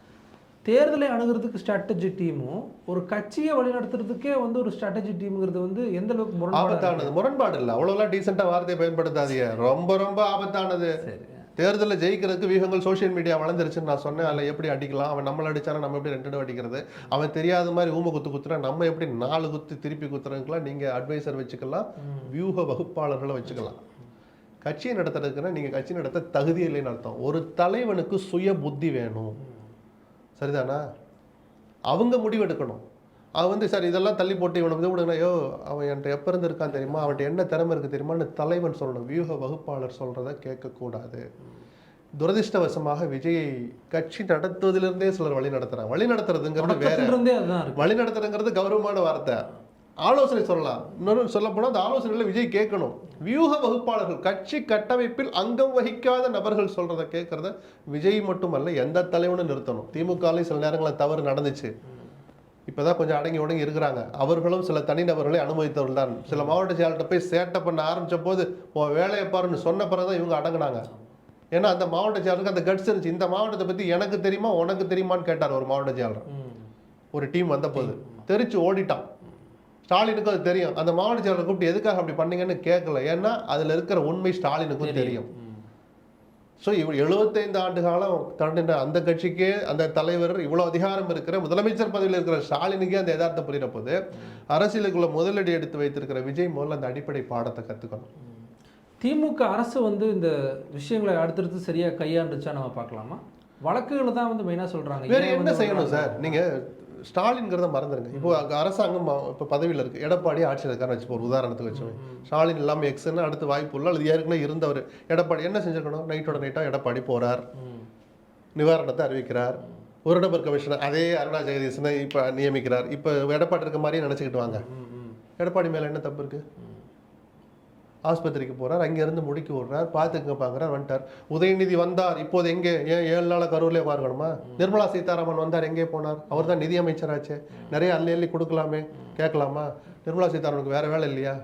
தேர்தலை அணுகிறதுக்கு ஸ்ட்ராட்டஜி டீமும் ஒரு கட்சியை வழிநடத்துறதுக்கே வந்து ஒரு ஸ்ட்ராட்டஜி டீமுங்கிறது வந்து எந்த அளவுக்கு ஆபத்தானது? முரண்பாடு இல்லை, அவ்வளோலாம் டீசெண்டாக வார்த்தையை பயன்படுத்தாதீங்க. ரொம்ப ரொம்ப ஆபத்தானது. தேர்தலில் ஜெயிக்கிறதுக்கு வியூகங்கள் சோஷியல் மீடியா வளர்ந்துருச்சுன்னு நான் சொன்னேன். அதில் எப்படி அடிக்கலாம், அவன் நம்மளை அடிச்சானா நம்ம எப்படி 2 தடவை அடிக்கிறது, அவன் தெரியாத மாதிரி ஊமை குத்துறா நம்ம எப்படி 4 குத்து திருப்பி குத்துறதுக்கெல்லாம் நீங்கள் அட்வைசர் வச்சுக்கலாம், வியூக வகுப்பாளர்களை வச்சுக்கலாம். கட்சியை நடத்துறதுக்குன்னா நீங்கள் கட்சி நடத்த தகுதி இல்லைன்னு அர்த்தம். ஒரு தலைவனுக்கு சுய புத்தி வேணும், சரிதானா? அவங்க முடிவெடுக்கணும். அவன் வந்து சார் இதெல்லாம் தள்ளி போட்டு இவனை வந்து விடுங்க, ஐயோ அவன் என்கிட்ட எப்போ இருந்து இருக்கான் தெரியுமா, அவன்கிட்ட என்ன திறமை இருக்குது தெரியுமான்னு தலைவன் சொல்லணும். வியூக வகுப்பாளர் சொல்கிறத கேட்கக்கூடாது. துரதிருஷ்டவசமாக விஜயை கட்சி நடத்துவதிலிருந்தே சிலர் வழி நடத்துகிறாங்க. வழி நடத்துறதுங்கிறது வேற, வழி நடத்துறதுங்கிறது கௌரவமான வார்த்தை. ஆலோசனை சொல்லலாம். இன்னொரு சொல்ல போனால் அந்த ஆலோசனைகளை விஜய் கேட்கணும். வியூக வகுப்பாளர்கள், கட்சி கட்டமைப்பில் அங்கம் வகிக்காத நபர்கள் சொல்றதை கேட்கறத விஜய் மட்டுமல்ல எந்த தலைவனும் நிறுத்தணும். திமுகலையும் சில நேரங்களில் தவறு நடந்துச்சு, இப்போதான் கொஞ்சம் அடங்கி உடங்கி இருக்கிறாங்க. அவர்களும் சில தனிநபர்களை அனுமதித்தவர்கள் தான். சில மாவட்ட செயலாளர்கிட்ட போய் சேட்டை பண்ண ஆரம்பித்த போது உன் வேலையை பாருன்னு சொன்ன பிறகு தான் இவங்க அடங்கினாங்க. ஏன்னா அந்த மாவட்ட செயலருக்கு அந்த கட்ஸ் இருந்துச்சு. இந்த மாவட்டத்தை பற்றி எனக்கு தெரியுமா உனக்கு தெரியுமான்னு கேட்டார் ஒரு மாவட்ட செயலர். ஒரு டீம் வந்த போது தெரிச்சு ஓடிட்டான். ஸ்டாலினுக்கும் அது தெரியும். அந்த மாவட்ட செயலரை கூப்பிட்டு எதுக்காக அப்படி பண்ணீங்கன்னு கேட்கல, ஏன்னா அதில் இருக்கிற உண்மை ஸ்டாலினுக்கும் தெரியும். ஸோ இவர் 75 ஆண்டு காலம் தண்டின அந்த கட்சிக்கே அந்த தலைவர் இவ்வளோ அதிகாரம் இருக்கிற முதலமைச்சர் பதவியில் இருக்கிற ஸ்டாலினுக்கே அந்த யதார்த்தம் புரிகிற போது அரசியலுக்குள்ள முதலடி எடுத்து வைத்திருக்கிற விஜய் முதல்ல அந்த அடிப்படை பாடத்தை கற்றுக்கணும். திமுக அரசு வந்து இந்த விஷயங்களை அடுத்தடுத்து சரியாக கையாண்டுச்சா நம்ம பார்க்கலாமா? வழக்குகளை தான் வந்து மெயினாக சொல்கிறாங்க. வேறு என்ன செய்யணும் சார்? நீங்கள் ஸ்டாலின்கிறத மறந்துடுங்க. இப்போ அரசாங்கம் இப்போ பதவியில் இருக்குது, எடப்பாடி ஆட்சியில் இருக்காருன்னு வச்சுப்போம், ஒரு உதாரணத்துக்கு வச்சுக்கோங்க. ஸ்டாலின் இல்லாமல் எக்ஸ்ன்னு அடுத்து வாய்ப்பு இல்லை, அது ஏற்கனவே இருந்தவர். எடப்பாடி என்ன செஞ்சுருக்கணும்? நைட்டோட நைட்டாக எடப்பாடி போகிறார், நிவாரணத்தை அறிவிக்கிறார், ஒரு நபர் கமிஷனர் அதே அருணா ஜெகதீசனை இப்போ நியமிக்கிறார். இப்போ எடப்பாடி இருக்க மாதிரியே நினச்சிக்கிட்டு வாங்க. எடப்பாடி மேலே என்ன தப்பு இருக்குது? ஆஸ்பத்திரிக்கு போகிறார், அங்கேருந்து முடிக்கி விடுறார், பார்த்துக்குங்க பார்க்குறார், வந்துட்டார். உதயநிதி வந்தார், இப்போது எங்கே? ஏன் 7 நாளாக கரூர்லேயே பார்க்கணுமா? நிர்மலா சீதாராமன் வந்தார், எங்கே போனார்? அவர் தான் நிதியமைச்சராச்சே, நிறைய அள்ளி கொடுக்கலாமே, கேட்கலாமா? நிர்மலா சீதாராமனுக்கு வேறு வேலை இல்லையா?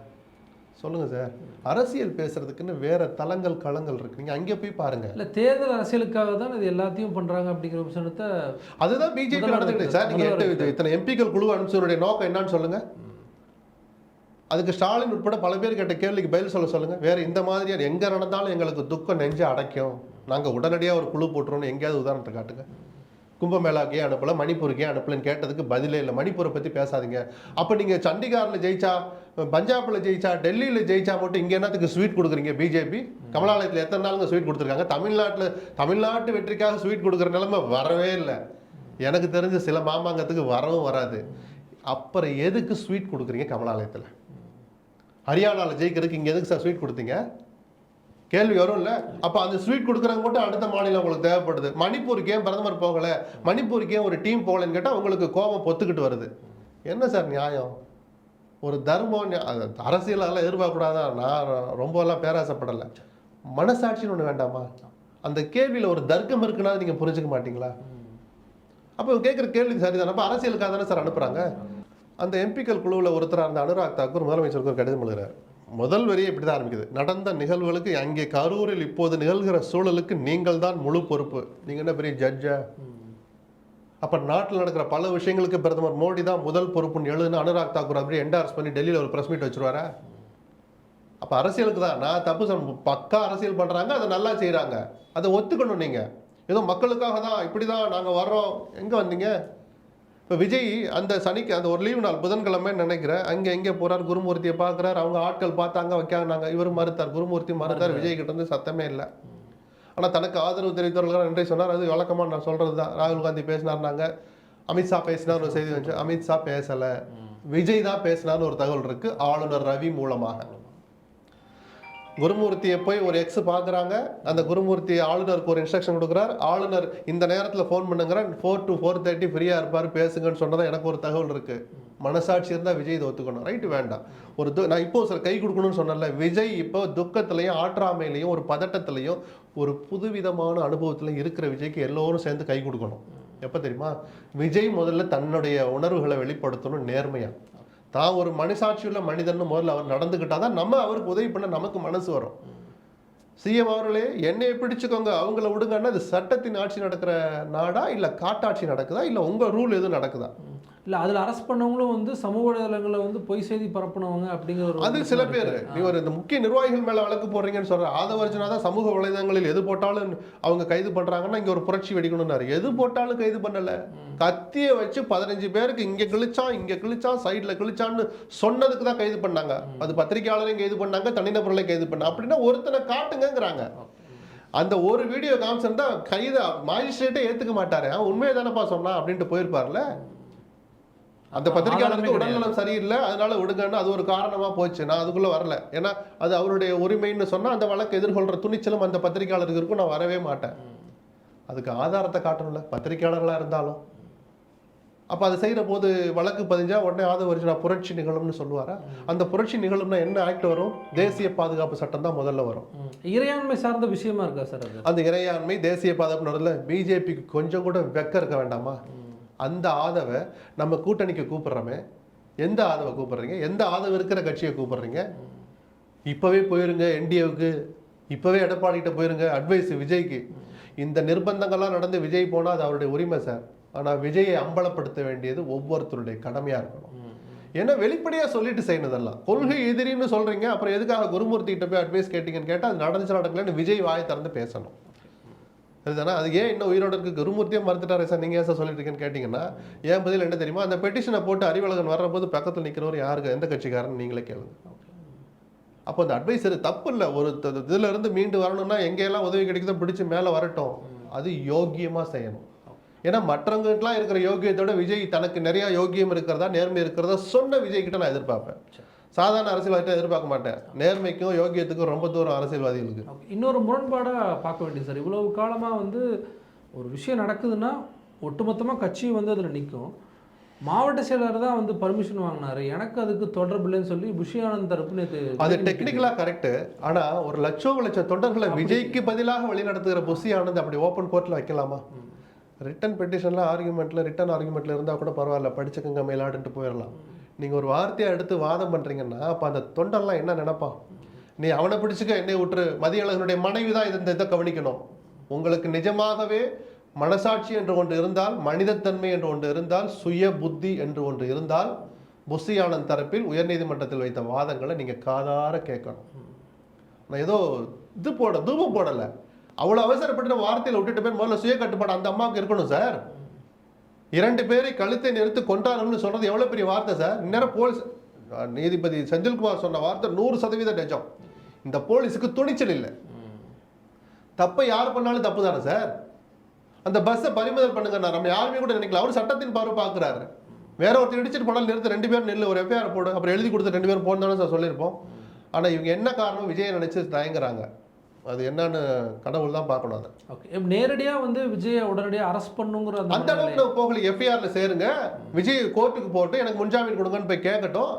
சொல்லுங்கள் சார். அரசியல் பேசுறதுக்குன்னு வேற தளங்கள் களங்கள் இருக்கு, நீங்கள் அங்கே போய் பாருங்க. இல்லை, தேர்தல் அரசியலுக்காக தான் இது எல்லாத்தையும் பண்ணுறாங்க அப்படிங்கிற விஷயத்தை அதுதான் பிஜேபி நடந்துக்கிட்டு சார். நீங்கள் இத்தனை எம்பிக்கள் குழு அனுப்பிச்சவருடைய நோக்கம் என்னன்னு சொல்லுங்கள். அதுக்கு ஸ்டாலின் உட்பட பல பேர் கேட்ட கேள்விக்கு பதில் சொல்லுங்க. வேற இந்த மாதிரியான எங்கே நடந்தாலும் எங்களுக்கு துக்கம் நெஞ்சு அடைக்கும், நாங்கள் உடனடியாக ஒரு குழு போட்டுருவோம்னு எங்கேயாவது உதாரணத்தை காட்டுங்க. கும்பமேளாக்கே அனுப்பலை, மணிப்பூருக்கே அனுப்பலன்னு கேட்டதுக்கு பதிலே இல்லை. மணிப்பூரை பற்றி பேசாதீங்க. அப்போ நீங்கள் சண்டிகாரில் ஜெயிச்சா, பஞ்சாபில் ஜெயிச்சா, டெல்லியில் ஜெயிச்சா மட்டும் இங்கே என்னத்துக்கு ஸ்வீட் கொடுக்குறீங்க? பிஜேபி கமலாலயத்தில் எத்தனை நாளுங்க ஸ்வீட் கொடுத்துருக்காங்க? தமிழ்நாட்டு வெற்றிக்காக ஸ்வீட் கொடுக்குற நிலைமை வரவே இல்லை. எனக்கு தெரிஞ்ச சில மாமாங்கத்துக்கு வரவும் வராது. அப்புறம் எதுக்கு ஸ்வீட் கொடுக்குறீங்க கமலாலயத்தில்? ஹரியானாவில் ஜெயிக்கிறதுக்கு இங்கே எதுக்கு சார் ஸ்வீட் கொடுத்தீங்க? கேள்வி வரும் இல்லை? அப்போ அந்த ஸ்வீட் கொடுக்குறவங்க மட்டும் அடுத்த மாநிலம் உங்களுக்கு தேவைப்படுது. மணிப்பூருக்கு ஏன் பிரதமர் போகலை, மணிப்பூருக்கு ஏன் ஒரு டீம் போகலைன்னு கேட்டால் உங்களுக்கு கோபம் பொத்துக்கிட்டு வருது. என்ன சார் நியாயம்? ஒரு தர்மம் அரசியலெல்லாம் எதிர்பார்க்கக்கூடாதான். நான் ரொம்பலாம் பேராசைப்படலை. மனசாட்சின்னு ஒன்று வேண்டாமா? அந்த கேள்வியில் ஒரு தர்க்கம் இருக்குன்னா நீங்கள் புரிஞ்சுக்க மாட்டீங்களா? அப்போ கேட்குற கேள்வி சரிதான். அப்போ அரசியலுக்காக தானே சார் அனுப்புகிறாங்க. அந்த எம்பிக்கள் குழுவில் ஒருத்தராக இருந்த அனுராக் தாக்கூர் முதலமைச்சருக்கு ஒரு கடிதம் எழுதுகிறார். முதல் வரியே இப்படி தான் ஆரம்பிக்குது: நடந்த நிகழ்வுகளுக்கு, அங்கே கரூரில் இப்போது நிகழ்கிற சூழலுக்கு நீங்கள் தான் முழு பொறுப்பு. நீங்கள் என்ன பெரிய ஜட்ஜா? அப்போ நாட்டில் நடக்கிற பல விஷயங்களுக்கு பிரதமர் மோடி தான் முதல் பொறுப்புன்னு எழுதுன்னு அனுராக் தாக்கூர் அப்படியே என்டார்ஸ் பண்ணி டெல்லியில் ஒரு ப்ரெஸ் மீட் வச்சுருவாரா? அப்போ அரசியலுக்கு தான் நான் தப்பு சொல்ல, பக்கா அரசியல் பண்ணுறாங்க, அதை நல்லா செய்கிறாங்க, அதை ஒத்துக்கணும். நீங்கள் ஏதோ மக்களுக்காக தான் இப்படி தான் நாங்கள் வர்றோம். எங்கே வந்தீங்க? இப்போ விஜய் அந்த சனிக்கு அந்த ஒரு லீவு நாள் புதன்கிழமை நினைக்கிறேன், அங்கே எங்கே போகிறார், குருமூர்த்தியை பார்க்குறாரு. அவங்க ஆட்கள் பார்த்தாங்க, வைக்காங்க. இவர் மறுத்தார், குருமூர்த்தி மறுத்தார். விஜய் கிட்ட இருந்து சத்தமே இல்லை. ஆனால் தனக்கு ஆதரவு தெரிவித்தவர்கள் நன்றி சொன்னார். அது வழக்கமாக நான் சொல்கிறது தான். ராகுல் காந்தி பேசினார்னாங்க, அமித்ஷா பேசினார் ஒரு செய்தி வந்துச்சு. அமித்ஷா பேசலை, விஜய் தான் பேசினார்னு ஒரு தகவல் இருக்கு ஆளுநர் ரவி மூலமாக. குருமூர்த்தியை போய் ஒரு எக்ஸ் பார்க்குறாங்க. அந்த குருமூர்த்தி ஆளுநருக்கு ஒரு இன்ஸ்ட்ரக்ஷன் கொடுக்குறார். ஆளுநர் இந்த நேரத்தில் ஃபோன் பண்ணுங்கிறார், 4 to 4:30 ஃப்ரீயாக இருப்பார் பேசுங்கன்னு சொன்னதான் எனக்கு ஒரு தகவல் இருக்கு. மனசாட்சி இருந்தால் விஜய் இதை ஒத்துக்கணும். ரைட்டு, வேண்டாம். நான் இப்போ சார் கை கொடுக்கணும்னு சொன்னல, விஜய் இப்போ துக்கத்திலையும் ஆற்றாமையிலையும் ஒரு பதட்டத்திலையும் ஒரு புதுவிதமான அனுபவத்தில் இருக்கிற விஜய்க்கு எல்லோரும் சேர்ந்து கை கொடுக்கணும். எப்போ தெரியுமா? விஜய் முதல்ல தன்னுடைய உணர்வுகளை வெளிப்படுத்தணும் நேர்மையா. தான் ஒரு மனசாட்சியுள்ள மனிதன் முதல்ல அவர் நடந்துக்கிட்டாதான் நம்ம அவருக்கு உதவி பண்ண நமக்கு மனசு வரும். சிஎம் அவர்களே என்னையை பிடிச்சுக்கோங்க, அவங்கள விடுங்கன்னா இது சட்டத்தின் ஆட்சி நடக்கிற நாடா இல்லை காட்டாட்சி நடக்குதா இல்லை உங்கள் ரூல் எதுவும் நடக்குதா? இல்லை, அதில் அரெஸ்ட் பண்ணவங்களும் வந்து சமூக வலைதளங்களில் வந்து பொய் செய்தி பரப்புனவங்க அப்படிங்கிற ஒரு அது சில பேர். இவர் இந்த முக்கிய நிர்வாகிகள் மேலே வழக்கு போடுறீங்கன்னு சொல்ற ஆதவர்ஜனா தான் சமூக வலைதளங்களில் எது போட்டாலும் அவங்க கைது பண்ணுறாங்கன்னா இங்கே ஒரு புரட்சி வெடிக்கணும்னாரு. எது போட்டாலும் கைது பண்ணலை. கத்தியை வச்சு 15 பேருக்கு இங்கே கிழிச்சான் சைடில் கிழிச்சான்னு சொன்னதுக்கு தான் கைது பண்ணாங்க. அது பத்திரிகையாளரையும் கைது பண்ணாங்க, தனிநபர்களை கைது பண்ணாங்க. அப்படின்னா ஒருத்தனை காட்டுங்கிறாங்க. அந்த ஒரு வீடியோ காமிச்சிருந்தா கைது மாஜிஸ்ட்ரேட்டே ஏற்றுக்க மாட்டாரு. உண்மையை தானப்பா சொன்னா அப்படின்ட்டு போயிருப்பார்ல. அந்த பத்திரிகையாளருக்கு உடல்நலம் சரியில்லை, அதனால விடுங்கன்னு அது ஒரு காரணமா போச்சு. நான் அதுக்குள்ள வரல. ஏன்னா அது அவருடைய உரிமைன்னு சொன்னா அந்த வழக்கு எதிர்கொள்ற துணிச்சலும் அந்த பத்திரிகையாளருக்கு இருக்கும். நான் வரவே மாட்டேன். அதுக்கு ஆதாரத்தை காட்டணும்ல, பத்திரிகையாளர்களா இருந்தாலும். அப்ப அதை செய்யற போது வழக்கு பதிஞ்சா உடனே ஆதவர்ஜனா புரட்சி நிகழும்னு சொல்லுவாரா? அந்த புரட்சி நிகழும்னா என்ன ஆக்ட் வரும்? தேசிய பாதுகாப்பு சட்டம் தான் முதல்ல வரும். இறையாண்மை சார்ந்த விஷயமா இருக்கா சார்? அந்த இறையாண்மை தேசிய பாதுகாப்பு பிஜேபிக்கு கொஞ்சம் கூட வெக்க இருக்க வேண்டாமா? அந்த ஆதவை நம்ம கூட்டணிக்கு கூப்பிடுறோமே, எந்த ஆதவை கூப்பிடுறீங்க? எந்த ஆதவ இருக்கிற கட்சியை கூப்பிடுறீங்க? இப்பவே போயிருங்க என்டிஏவுக்கு, இப்பவே எடப்பாடிகிட்ட போயிருங்க. அட்வைஸ் விஜய்க்கு. இந்த நிர்பந்தங்கள்லாம் நடந்து விஜய் போனால் அது அவருடைய உரிமை சார். ஆனால் விஜயை அம்பலப்படுத்த வேண்டியது ஒவ்வொருத்தருடைய கடமையாக இருக்கணும். ஏன்னா வெளிப்படையாக சொல்லிட்டு செய்யணுதெல்லாம். கொள்கை எதிரின்னு சொல்றீங்க, அப்புறம் எதுக்காக குருமூர்த்தி கிட்ட போய் அட்வைஸ் கேட்டீங்கன்னு கேட்டால் அது நடந்துச்சு நடக்கலன்னு விஜய் வாயை திறந்து பேசணும். அதுதானே? அது ஏன் இன்னும் உயிரோடு இருக்கு? குருமூர்த்தியே மறுத்துட்டாரே சார், நீங்கள் ஏன் சார் சொல்லிட்டு இருக்கேன்னு கேட்டிங்கன்னா ஏன் பதில் என்ன தெரியுமா? அந்த பெட்டிஷனை போட்டு அறிவழகன் வர்றபோது பக்கத்தில் நிற்கிறவர் யாருக்கு, எந்த கட்சிக்காரன்னு நீங்களே கேளுங்க. அப்போ அந்த அட்வைசர் தப்பு இல்லை. ஒரு இதில் இருந்து மீண்டு வரணும்னா எங்கெல்லாம் உதவி கிடைக்குதோ பிடிச்சி மேலே வரட்டும். அது யோக்கியமாக செய்யணும். ஏன்னா மற்றவங்ககிட்டலாம் இருக்கிற யோகியத்தோட விஜய் தனக்கு நிறையா யோகியம் இருக்கிறதா நேர்மை இருக்கிறதா சொன்ன விஜய் கிட்ட நான் எதிர்பார்ப்பேன். சாதாரண அரசியல்வாதிட்ட எதிர்பார்க்க மாட்டேன். நேர்மைக்கும் யோகியத்துக்கும் ரொம்ப தூரம் அரசியல்வாதிகளுக்கு. இன்னொரு முரண்பாடாக பார்க்க வேண்டியது சார், இவ்வளவு காலமாக வந்து ஒரு விஷயம் நடக்குதுன்னா ஒட்டுமொத்தமாக கட்சி வந்து அதில் நிற்கும். மாவட்ட செயலர் தான் வந்து பர்மிஷன் வாங்கினாரு, எனக்கு அதுக்கு தொடர்பு இல்லைன்னு சொல்லி புஷி ஆனந்த் தரப்பு நேற்று. அது டெக்னிக்கலாக கரெக்டு. ஆனால் ஒரு லட்சம் தொண்டர்களை விஜய்க்கு பதிலாக வழிநடத்துகிற புஷி ஆனந்த் அப்படி ஓப்பன் கோர்ட்டில் வைக்கலாமா? ரிட்டன் பெட்டிஷனில் ரிட்டன் ஆர்குமெண்ட்டில் இருந்தால் கூட பரவாயில்ல, படிச்சுக்கங்க மேலாடுன்ட்டு போயிடலாம். நீங்கள் ஒரு வார்த்தையை எடுத்து வாதம் பண்ணுறீங்கன்னா அப்போ அந்த தொண்டெல்லாம் என்ன நினைப்பான்? நீ அவனை பிடிச்சிக்க, என்னை விட்டுரு. மதியழகனுடைய மனைவி தான் இதை கவனிக்கணும். உங்களுக்கு நிஜமாகவே மனசாட்சி என்று ஒன்று இருந்தால், மனிதத்தன்மை என்று ஒன்று இருந்தால், சுய புத்தி என்று ஒன்று இருந்தால், புஷி ஆனந்த் தரப்பில் உயர்நீதிமன்றத்தில் வைத்த வாதங்களை நீங்கள் காதார கேட்கணும். நான் ஏதோ தூபம் போடலை. அவ்வளோ அவசரப்பட்டு வார்த்தையில் விட்டுட்டு பேர் முதல்ல சுய கட்டுப்பாடு அந்த அம்மாவுக்கு இருக்கணும் சார். 2 பேரை கழுத்தை நிறுத்து கொண்டாடணும்னு சொல்றது எவ்வளவு பெரிய வார்த்தை சார். இந்நேரம் போலீஸ் நீதிபதி செந்தில்குமார் சொன்ன வார்த்தை 100% நிஜம். இந்த போலீஸுக்கு துணிச்சல் இல்லை. தப்பை யார் பண்ணாலும் தப்பு தானே சார். அந்த பஸ்ஸை பறிமுதல் பண்ணுங்க, நம்ம யாருமே கூட நினைக்கல. அவர் சட்டத்தின் பார்வை பார்க்குறாரு. வேற ஒருத்தர் இடிச்சிட்டு போனாலும் நிறுத்த 2 பேரும் நில்லு, ஒரு எஃப்ஐஆர் போடு, அப்புறம் எழுதி கொடுத்து 2 பேரும் போனதானே சார் சொல்லியிருப்போம். ஆனால் இவங்க என்ன காரணம் விஜயை நினைச்சு தயங்குறாங்க. அது என்னன்னு கடவுள் தான் பார்க்கணும். அதை ஓகே, நேரடியாக வந்து விஜயை உடனடியாக அரெஸ்ட் பண்ணுங்கிற அந்த அளவுக்கு நம்ம போகல. எஃப்ஐஆர்ல சேருங்க, விஜய் கோர்ட்டுக்கு போட்டு எனக்கு முன்ஜாமீன் கொடுங்கன்னு போய் கேட்கட்டும்.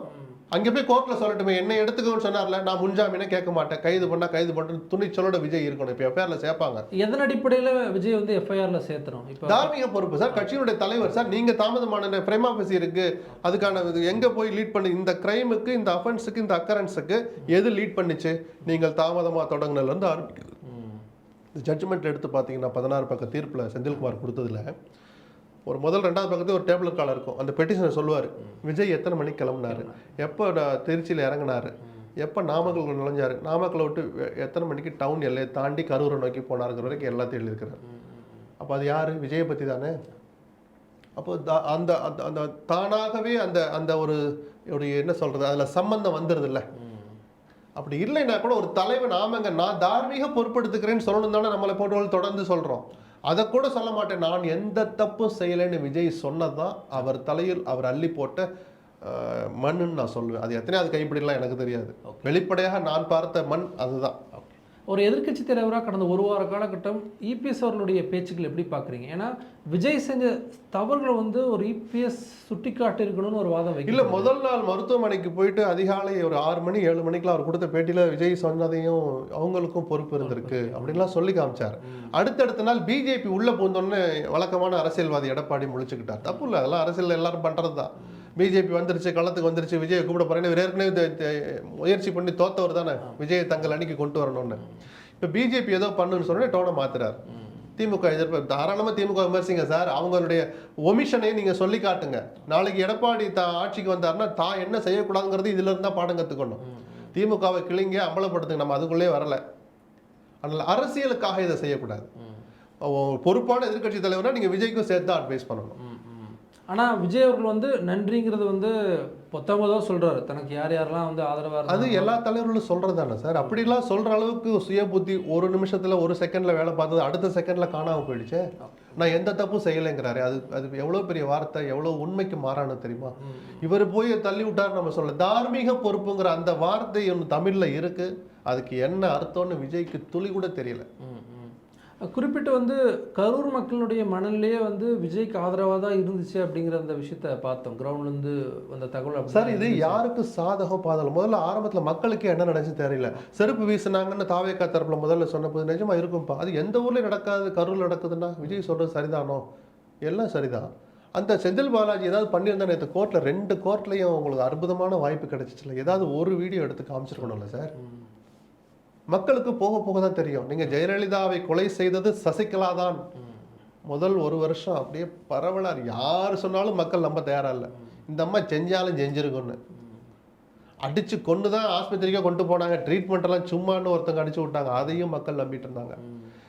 அங்கே போய் கோர்ட்டில் சொல்லட்டுமே, என்ன எடுத்துக்கணும்னு சொன்னார்ல, நான் முன்ஜாமீனே கேட்க மாட்டேன், கைது பண்ணால் கைது பண்ணுறது துணிச்சலோட விஜய் இருக்கணும். இப்போ எஃப்ஐஆரில் சேர்ப்பாங்க. எதன் அடிப்படையில் விஜய் வந்து எஃப்ஐஆரில் சேர்த்துறோம்? இப்போ தார்மீக பொறுப்பு சார், கட்சியினுடைய தலைவர் சார். நீங்கள் தாமதமான பிரைம் ஆஃபீஸ் இருக்கு, அதுக்கான எங்கே போய் லீட் பண்ணி இந்த கிரைமுக்கு, இந்த அஃபென்ஸுக்கு, இந்த அக்கரன்ஸுக்கு எது லீட் பண்ணிச்சு? நீங்கள் தாமதமாக தொடங்கினதுலேருந்து ஆரம்பிக்குது. ஜட்ஜ்மெண்ட் எடுத்து பார்த்தீங்கன்னா 16 பக்க தீர்ப்பில் செந்தில்குமார் கொடுத்ததுல ஒரு முதல் 2வது பக்கத்தில் ஒரு டேபிள் கால் இருக்கும். அந்த பெட்டிஷனை சொல்லுவார், விஜய் எத்தனை மணிக்கு கிளம்புனாரு, எப்போ திருச்சியில் இறங்கினாரு, எப்போ நாமக்கல் நுழைஞ்சார், நாமக்கலை விட்டு எத்தனை மணிக்கு டவுன் எல்லையை தாண்டி கரூரை நோக்கி போனாருங்கிற வரைக்கும் எல்லாத்தையும் எழுதியிருக்கிறார். அப்போ அது யார்? விஜயை பற்றி தானே. அப்போ அந்த அந்த தானாகவே அந்த அந்த ஒரு என்ன சொல்கிறது, அதில் சம்பந்தம் வந்துடுது இல்லை. அப்படி இல்லைன்னா கூட ஒரு தலைவன் ஆமாங்க நான் தார்மீக பொறுப்பெடுத்துக்கிறேன்னு சொல்லணும் தானே நம்மளை போட்டு தொடர்ந்து சொல்கிறோம். அதை கூட சொல்ல மாட்டேன், நான் எந்த தப்பும் செய்யலைன்னு விஜய் சொன்னதான் அவர் தலையில் அவர் அள்ளி போட்ட மண்ணுன்னு நான் சொல்லுவேன். அது எத்தனையாவது கைப்பிடிலாம் எனக்கு தெரியாது. வெளிப்படையாக நான் பார்த்த மண் அதுதான். ஒரு எதிர்க்கட்சி தலைவராக கடந்த ஒரு வார காலகட்டம் இபிஎஸ் அவர்களுடைய பேச்சுக்கள் எப்படி பார்க்குறீங்க? ஏன்னா விஜய் செஞ்ச தவறுகளை வந்து ஒரு இபிஎஸ் சுட்டி காட்டியிருக்கணும்னு ஒரு வாதம் வைக்கல. இல்லை, முதல் நாள் மருத்துவமனைக்கு போயிட்டு அதிகாலை ஒரு 6 மணி 7 மணிக்கெலாம் அவர் கொடுத்த பேட்டியில் விஜய் சொன்னதையும் அவங்களுக்கும் பொறுப்பு இருந்திருக்கு அப்படின்லாம் சொல்லி காமிச்சார். அடுத்தடுத்த நாள் பிஜேபி உள்ளே போந்தோடனே வழக்கமான அரசியல்வாதி எடப்பாடி முழிச்சுக்கிட்டார். தப்பு இல்லை, அதெல்லாம் அரசியல் எல்லாரும் பண்ணுறது தான். பிஜேபி வந்துருச்சு, களத்துக்கு வந்துருச்சு, விஜயை கூப்பிட போறேன்னு ஏற்கனவே முயற்சி பண்ணி தோத்தவர் தானே விஜயை தங்கள் அணிக்கு கொண்டு வரணும்னு. இப்போ பிஜேபி ஏதோ பண்ணுன்னு சொன்னே டோனை மாத்துறாரு. திமுக எதிர்ப்பு தாராளமாக திமுக விமர்சிங்க சார், அவங்களுடைய ஒமிஷனை நீங்கள் சொல்லி காட்டுங்க. நாளைக்கு எடப்பாடி ஆட்சிக்கு வந்தாருன்னா தான் என்ன செய்யக்கூடாதுங்கிறது இதுல இருந்தா பாடம் கற்றுக்கணும். திமுகவை கிளிங்க அம்பலப்படுத்துங்க, நம்ம அதுக்குள்ளே வரல. அதனால் அரசியலுக்காக இதை செய்யக்கூடாது. பொறுப்பான எதிர்கட்சி தலைவராக நீங்கள் விஜய்க்கும் சேர்த்து தான் அட்வைஸ் பண்ணணும். ஆனால் விஜய் அவர்கள் வந்து நன்றிங்கிறது வந்து பொத்தமதாக சொல்கிறாரு, தனக்கு யார் யாரெல்லாம் வந்து ஆதரவாக. அது எல்லா தலைவர்களும் சொல்கிறது தானே சார். அப்படிலாம் சொல்கிற அளவுக்கு சுய புத்தி ஒரு நிமிஷத்தில் ஒரு செகண்டில் வேலை பார்த்தது அடுத்த செகண்டில் காணாமல் போயிடுச்சு. நான் எந்த தப்பும் செய்யலைங்கிறாரு. அது எவ்வளோ பெரிய வார்த்தை, எவ்வளோ உண்மைக்கு மாறானது தெரியுமா? இவர் போய் தள்ளி விட்டார் நம்ம சொல்ல. தார்மீக பொறுப்புங்கிற அந்த வார்த்தை ஒன்று தமிழில் இருக்குது. அதுக்கு என்ன அர்த்தம்னு விஜய்க்கு துளி கூட தெரியல. குறிப்பிட்டு வந்து கரூர் மக்களுடைய மனநிலையே வந்து விஜய்க்கு ஆதரவாக தான் இருந்துச்சு அப்படிங்கிற அந்த விஷயத்த பார்த்தோம் கிரவுண்ட்லேருந்து வந்த தகவல். சார், இது யாருக்கு சாதகம் பாதகம்? முதல்ல ஆரம்பத்தில் மக்களுக்கு என்ன நடந்துச்சு தெரியல. செருப்பு வீசினாங்கன்னு தாவேக்கா தரப்புல முதல்ல சொன்னபோது நிஜமா இருக்கும்பா, அது எந்த ஊர்லேயும் நடக்காது, கரூரில் நடக்குதுன்னா விஜய் சொல்கிறது சரிதானோ? எல்லாம் சரிதான். அந்த செந்தில் பாலாஜி ஏதாவது பண்ணியிருந்தா நேற்று கோர்ட்டில் 2 கோர்ட்லையும் உங்களுக்கு அற்புதமான வாய்ப்பு கிடைச்சிச்சுல. ஏதாவது ஒரு வீடியோ எடுத்து காமிச்சிருக்கணும்ல சார். மக்களுக்கு போக போக தான் தெரியும். நீங்கள் ஜெயலலிதாவை கொலை செய்தது சசிகலா தான். முதல் 1 வருஷம் அப்படியே பரவலார், யார் சொன்னாலும் மக்கள் நம்ப தயாரா இல்லை. இந்த அம்மா செஞ்சாலும் செஞ்சிருக்குன்னு அடிச்சு கொண்டு தான் ஆஸ்பத்திரிக்கே கொண்டு போனாங்க. ட்ரீட்மெண்ட் எல்லாம் சும்மான்னு ஒருத்தங்க அடிச்சு விட்டாங்க. அதையும் மக்கள் நம்பிட்டு இருந்தாங்க.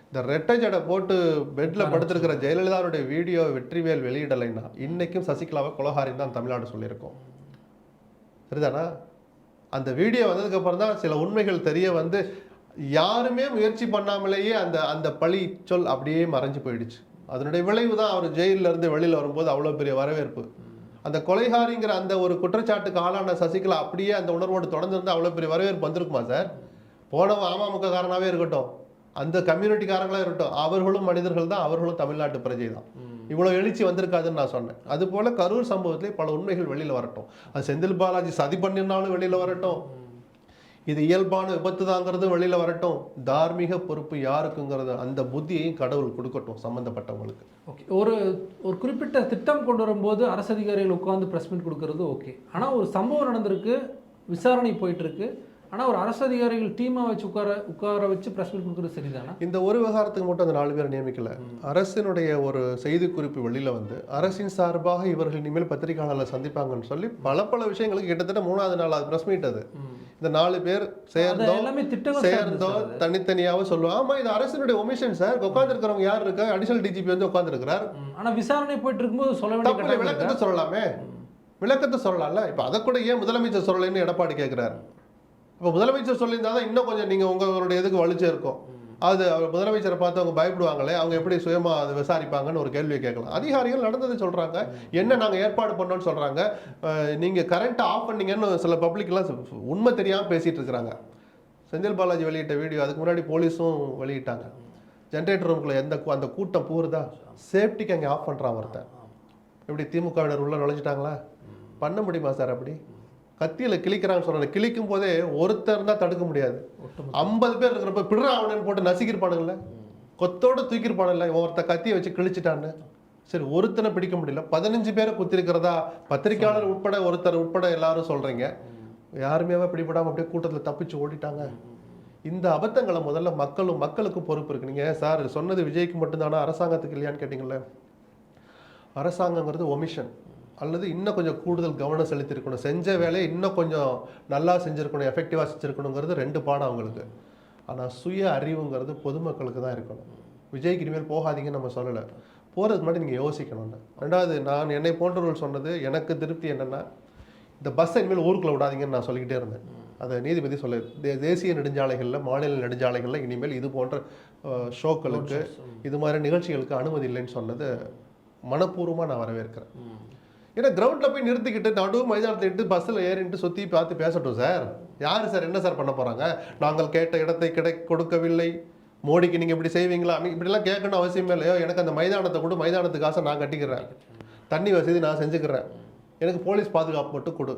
இந்த ரெட்டை ஜடை போட்டு பெட்ல படுத்திருக்கிற ஜெயலலிதாவுடைய வீடியோ வெற்றிவேல் வெளியிடலைன்னா இன்னைக்கும் சசிகலாவை கொலகாரின்னு தான் தமிழ்நாடு சொல்லியிருக்கோம். சரிதானா? அந்த வீடியோ வந்ததுக்கு அப்புறம் தான் சில உண்மைகள் தெரிய வந்து யாருமே முயற்சி பண்ணாமலேயே அந்த பழி சொல் அப்படியே மறைஞ்சு போயிடுச்சு. அதனுடைய விளைவு தான் அவர் ஜெயிலில் இருந்து வெளியில் வரும்போது அவ்வளோ பெரிய வரவேற்பு. அந்த கொலைகாரிங்கிற அந்த ஒரு குற்றச்சாட்டுக்கு ஆளான சசிகலா அப்படியே அந்த உணர்வோடு தொடர்ந்து இருந்தால் அவ்வளோ பெரிய வரவேற்பு வந்திருக்குமா சார்? போனவன் அமமுக காரனாகவே இருக்கட்டும், அந்த கம்யூனிட்டிக்காரங்களாக இருக்கட்டும், அவர்களும் மனிதர்கள் தான், அவர்களும் தமிழ்நாட்டு பிரஜை தான். இவ்வளோ எழுச்சி வந்திருக்காதுன்னு நான் சொன்னேன். அதுபோல கரூர் சம்பவத்திலே பல உண்மைகள் வெளியில் வரட்டும். அது செந்தில் பாலாஜி சதி பண்ணிருந்தாலும் வெளியில் வரட்டும். இது இயல்பான விபத்து தாங்கிறது வெளியில் வரட்டும். தார்மீக பொறுப்பு யாருக்குங்கிறது அந்த புத்தியையும் கடவுள் கொடுக்கட்டும் சம்மந்தப்பட்டவங்களுக்கு. ஓகே, ஒரு குறிப்பிட்ட திட்டம் கொண்டு வரும்போது அரசு அதிகாரிகள் உட்காந்து ப்ரெஸ் மீட் கொடுக்கறது ஓகே. ஆனால் ஒரு சம்பவம் நடந்திருக்கு, விசாரணை போயிட்டுருக்கு, ஆனால் ஒரு அரசு அதிகாரிகள் டீமாக வச்சு உட்கார வச்சு ப்ரெஸ் மீட் கொடுக்குறது சரிதானா? இந்த ஒரு விவகாரத்துக்கு மட்டும் அந்த 4 பேர் நியமிக்கல. அரசினுடைய ஒரு செய்தி குறிப்பு வெளியில் வந்து அரசின் சார்பாக இவர்கள் இனிமேல் பத்திரிகையாளர்களை சந்திப்பாங்கன்னு சொல்லி பல விஷயங்களுக்கு கிட்டத்தட்ட 3வது நாள் ப்ரெஸ் மீட். அது இந்த 4 பேர் சேர்ந்தோ தனித்தனியாக சொல்லுவாங்க. ஆமா, இது அரசினுடைய ஒமிஷன் சார். உட்கார்ந்து இருக்கிறவங்க யார் இருக்கா? அடிஷனல் டிஜிபி வந்து உட்கார்ந்து இருக்கிறார். ஆனா விசாரணை போயிட்டு இருக்கும்போது சொல்ல வேண்டிய விளக்கத்தை சொல்லலாமே, விளக்கத்தை சொல்லலாம்ல. இப்ப அதை கூட ஏன் முதலமைச்சர் சொல்லலைன்னு எடப்பாடி கேட்கிறாரு. இப்போ முதலமைச்சர் சொல்லியிருந்தாதான் இன்னும் கொஞ்சம் நீங்கள் உங்களுடைய இதுக்கு வலிச்சே இருக்கும். அது முதலமைச்சரை பார்த்து அவங்க பயப்படுவாங்களே, அவங்க எப்படி சுயமாக அதை விசாரிப்பாங்கன்னு ஒரு கேள்வியை கேட்கலாம். அதிகாரிகள் நடந்ததை சொல்கிறாங்க, என்ன நாங்கள் ஏற்பாடு பண்ணோன்னு சொல்கிறாங்க. நீங்கள் கரண்ட்டை ஆஃப் பண்ணீங்கன்னு சில பப்ளிக்லாம் உண்மை தெரியாமல் பேசிகிட்டு இருக்கிறாங்க. செந்தில் பாலாஜி வெளியிட்ட வீடியோ அதுக்கு முன்னாடி போலீஸும் வெளியிட்டாங்க. ஜென்ரேட்டர் ரூமுக்குள்ள அந்த கூட்டம் பூருதா சேஃப்டிக்கு அங்கே ஆஃப் பண்ணுறான் ஒருத்தன். எப்படி திமுகவினர் உள்ள நுழைஞ்சிட்டாங்களா? பண்ண முடியுமா சார்? அப்படி கத்தியில் கிழிக்கிறான்னு சொல்கிறாங்க. கிழிக்கும் போதே ஒருத்தர் தான் தடுக்க முடியாது. 50 பேர் இருக்கிறப்ப பிடுற அவனு போட்டு நசுக்கிருப்பானுங்கள, கொத்தோடு தூக்கிருப்பானுல்ல. ஒருத்தர் கத்தியை வச்சு கிழிச்சிட்டான்னு. சரி, ஒருத்தனை பிடிக்க முடியல, 15 பேரை குத்திருக்கிறதா பத்திரிகையாளர் உட்பட ஒருத்தர் உட்பட எல்லாரும் சொல்கிறீங்க. யாருமே பிடிபடாமல் அப்படியே கூட்டத்தில் தப்பிச்சு ஓடிட்டாங்க. இந்த அபத்தங்களை முதல்ல மக்களுக்கும் பொறுப்பு இருக்கு. நீங்கள் சார் சொன்னது விஜய்க்கு மட்டும்தானா, அரசாங்கத்துக்கு இல்லையான்னு கேட்டிங்களே. அரசாங்கங்கிறது ஒமிஷன் அல்லது இன்னும் கொஞ்சம் கூடுதல் கவனம் செலுத்திருக்கணும். செஞ்ச வேலையை இன்னும் கொஞ்சம் நல்லா செஞ்சுருக்கணும், எஃபெக்டிவாக செஞ்சுருக்கணுங்கிறது 2 பாடம் அவங்களுக்கு. ஆனால் சுய அறிவுங்கிறது பொதுமக்களுக்கு தான் இருக்கணும். விஜய்க்கு இனிமேல் போகாதீங்கன்னு நம்ம சொல்லலை, போகிறதுக்கு முன்னாடி நீங்கள் யோசிக்கணும்னு. 2வது, நான் என்னை போன்றவர்கள் சொன்னது எனக்கு திருப்தி என்னென்னா, இந்த பஸ்ஸை இனிமேல் ஊருக்குள்ளே விடாதீங்கன்னு நான் சொல்லிக்கிட்டே இருந்தேன். அதை நீதிபதி சொல்ல தேசிய நெடுஞ்சாலைகளில் மாநில நெடுஞ்சாலைகளில் இனிமேல் இது போன்ற ஷோக்களுக்கு இது மாதிரி நிகழ்ச்சிகளுக்கு அனுமதி இல்லைன்னு சொன்னது மனப்பூர்வமாக நான் வரவேற்கிறேன். ஏன்னா கிரவுண்டில் போய் நிறுத்திக்கிட்டு நடு மைதானத்தை இட்டு பஸ்ஸில் ஏறிட்டு சுற்றி பார்த்து பேசட்டும் சார். யார் சார் என்ன சார் பண்ண போகிறாங்க? நாங்கள் கேட்ட இடத்தை கொடுக்கவில்லை, மோடிக்கு நீங்கள் இப்படி செய்வீங்களா, இப்படிலாம் கேட்கணும் அவசியமே இல்லையோ. எனக்கு அந்த மைதானத்தை கொடு, மைதானத்துக்கு காசை நான் கட்டிக்கிறேன், தண்ணி வசதி நான் செஞ்சுக்கிறேன், எனக்கு போலீஸ் பாதுகாப்பு மட்டும் கொடு,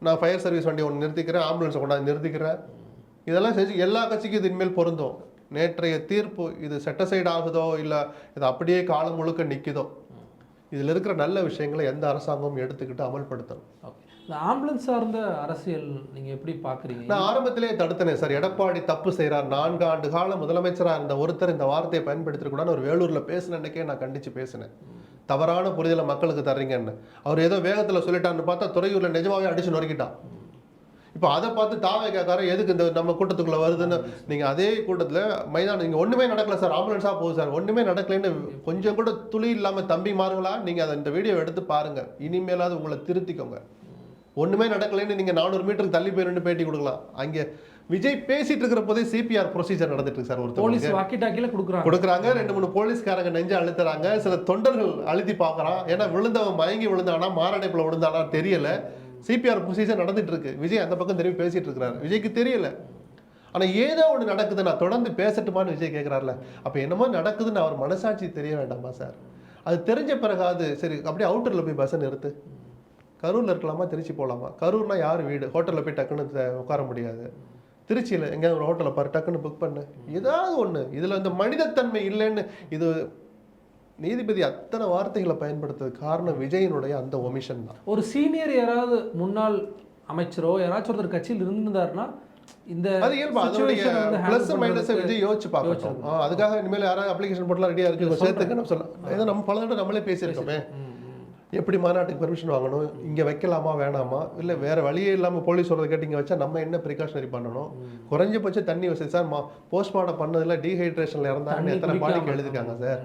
நான் ஃபயர் சர்வீஸ் வண்டி ஒன்று நிறுத்திக்கிறேன், ஆம்புலன்ஸை கொண்டாந்து நிறுத்திக்கிறேன். இதெல்லாம் செஞ்சு எல்லா கட்சிக்கும் இது இனிமேல் பொருந்தும். நேற்றைய தீர்ப்பு இது செட்டசைடு ஆகுதோ இல்லை இது அப்படியே காலம் முழுக்க நிற்குதோ, இதில் இருக்கிற நல்ல விஷயங்களை எந்த அரசாங்கமும் எடுத்துக்கிட்டு அமல்படுத்தணும். ஓகே, இந்த ஆம்புலன்ஸ் சார்ந்த அரசியல் நீங்கள் எப்படி பார்க்குறீங்க? நான் ஆரம்பத்திலேயே தடுத்தனே சார். எடப்பாடி தப்பு செய்கிறார், 4 ஆண்டு காலம் முதலமைச்சராக இருந்த ஒருத்தர் இந்த வார்த்தையை பயன்படுத்திக்கூடாதுன்னு ஒரு வேலூரில் பேசினன்னைக்கே நான் கண்டித்து பேசினேன். தவறான புரிதலை மக்களுக்கு தர்றீங்கன்னு. அவர் ஏதோ வேகத்தில் சொல்லிட்டான்னு பார்த்தா துறையூரில் நிஜமாவே அடிச்சு நொறுக்கிட்டான். இப்போ அதை பார்த்து தாவேக்காரன் எதுக்கு இந்த நம்ம கூட்டத்துக்குள்ளே வருதுன்னு. நீங்கள் அதே கூட்டத்தில் மைதானம் இங்கே ஒன்றுமே நடக்கல சார், ஆம்புலன்ஸாக போகுது சார், ஒன்றுமே நடக்கலைன்னு கொஞ்சம் கூட துளி இல்லாமல் தம்பிமார்களா நீங்கள் அதை இந்த வீடியோ எடுத்து பாருங்கள். இனிமேலாவது உங்களை திருத்திக்கோங்க. ஒன்றுமே நடக்கலைன்னு நீங்கள் 400 மீட்டருக்கு தள்ளி போய் பேட்டி கொடுக்கலாம். அங்கே விஜய் பேசிட்டு இருக்கிற போதே சிபிஆர் ப்ரொசீஜர் நடந்துட்டு இருக்கு சார். ஒரு போலீஸ் வாக்கிட்டாக்கில கொடுக்குறாங்க, 2-3 போலீஸ்காரங்க நெஞ்சு அழுத்துறாங்க, சில தொண்டர்கள் அழுத்தி பார்க்குறான். ஏன்னா விழுந்தவன் மயங்கி விழுந்தானா மாரடைப்பில் விழுந்தானா தெரியல. சிபிஆர் ப்ரொசீஜர் நடந்துட்டு இருக்கு. விஜய் அந்த பக்கம் திரும்பி பேசிட்டு இருக்கிறாரு, விஜய்க்கு தெரியல. ஆனால் ஏதோ ஒன்று நடக்குது, நான் தொடர்ந்து பேசட்டுமான்னு விஜய் கேட்குறாருல. அப்போ என்னமோ நடக்குதுன்னு அவர் மனசாட்சி தெரிய வேண்டாமா சார்? அது தெரிஞ்ச பிறகாது சரி அப்படியே அவுட்டரில் போய் பஸ்ஸை நிறுத்து. கரூரில் இருக்கலாமா, திருச்சி போகலாமா? கரூர்னா யார் வீடு, ஹோட்டலில் போய் டக்குன்னு உட்கார முடியாது. திருச்சியில் எங்கேயாவது ஒரு ஹோட்டலில் பாரு, டக்குன்னு புக் பண்ணு, ஏதாவது ஒன்று. இதில் இந்த மனிதத்தன்மை இல்லைன்னு இது நீதிபதி அத்தனை வார்த்தைகளை பயன்படுத்துறது காரணம் விஜயனுடைய அந்த ஒமிஷன் தான். ஒரு சீனியர் யாராவது முன்னாள் அமைச்சரோ யாராச்சும் ஒருத்தர் கட்சியில் இருந்திருந்தாருன்னா இந்த அது இயல்பா அதோடைய பிளஸ் மைனஸை விஜய் யோசிச்சு பார்க்கணும். அதுக்காக இனிமேல் யாராவது அப்ளிகேஷன் போட்டலாம் ரெடியாக இருக்கு சேர்த்துக்கணும் சொல்லலாம். ஏதோ நம்ம பல தடவை நம்மளே பேசியிருக்கோமே, எப்படி மாநாட்டுக்கு பெர்மிஷன் வாங்கணும், இங்கே வைக்கலாமா வேணாமா, இல்லை வேறு வழியே இல்லாமல் போலீஸ் சொல்கிறத கேட்டு இங்கே வச்சா நம்ம என்ன ப்ரிகாஷனரி பண்ணணும். குறைஞ்சபட்சம் தண்ணி வசதி சார். போஸ்ட்மார்ட்டம் பண்ணதில் டீஹைட்ரேஷனில் இறந்தாங்கன்னு எத்தனை பாடிக்கு எழுதிருக்காங்க சார்.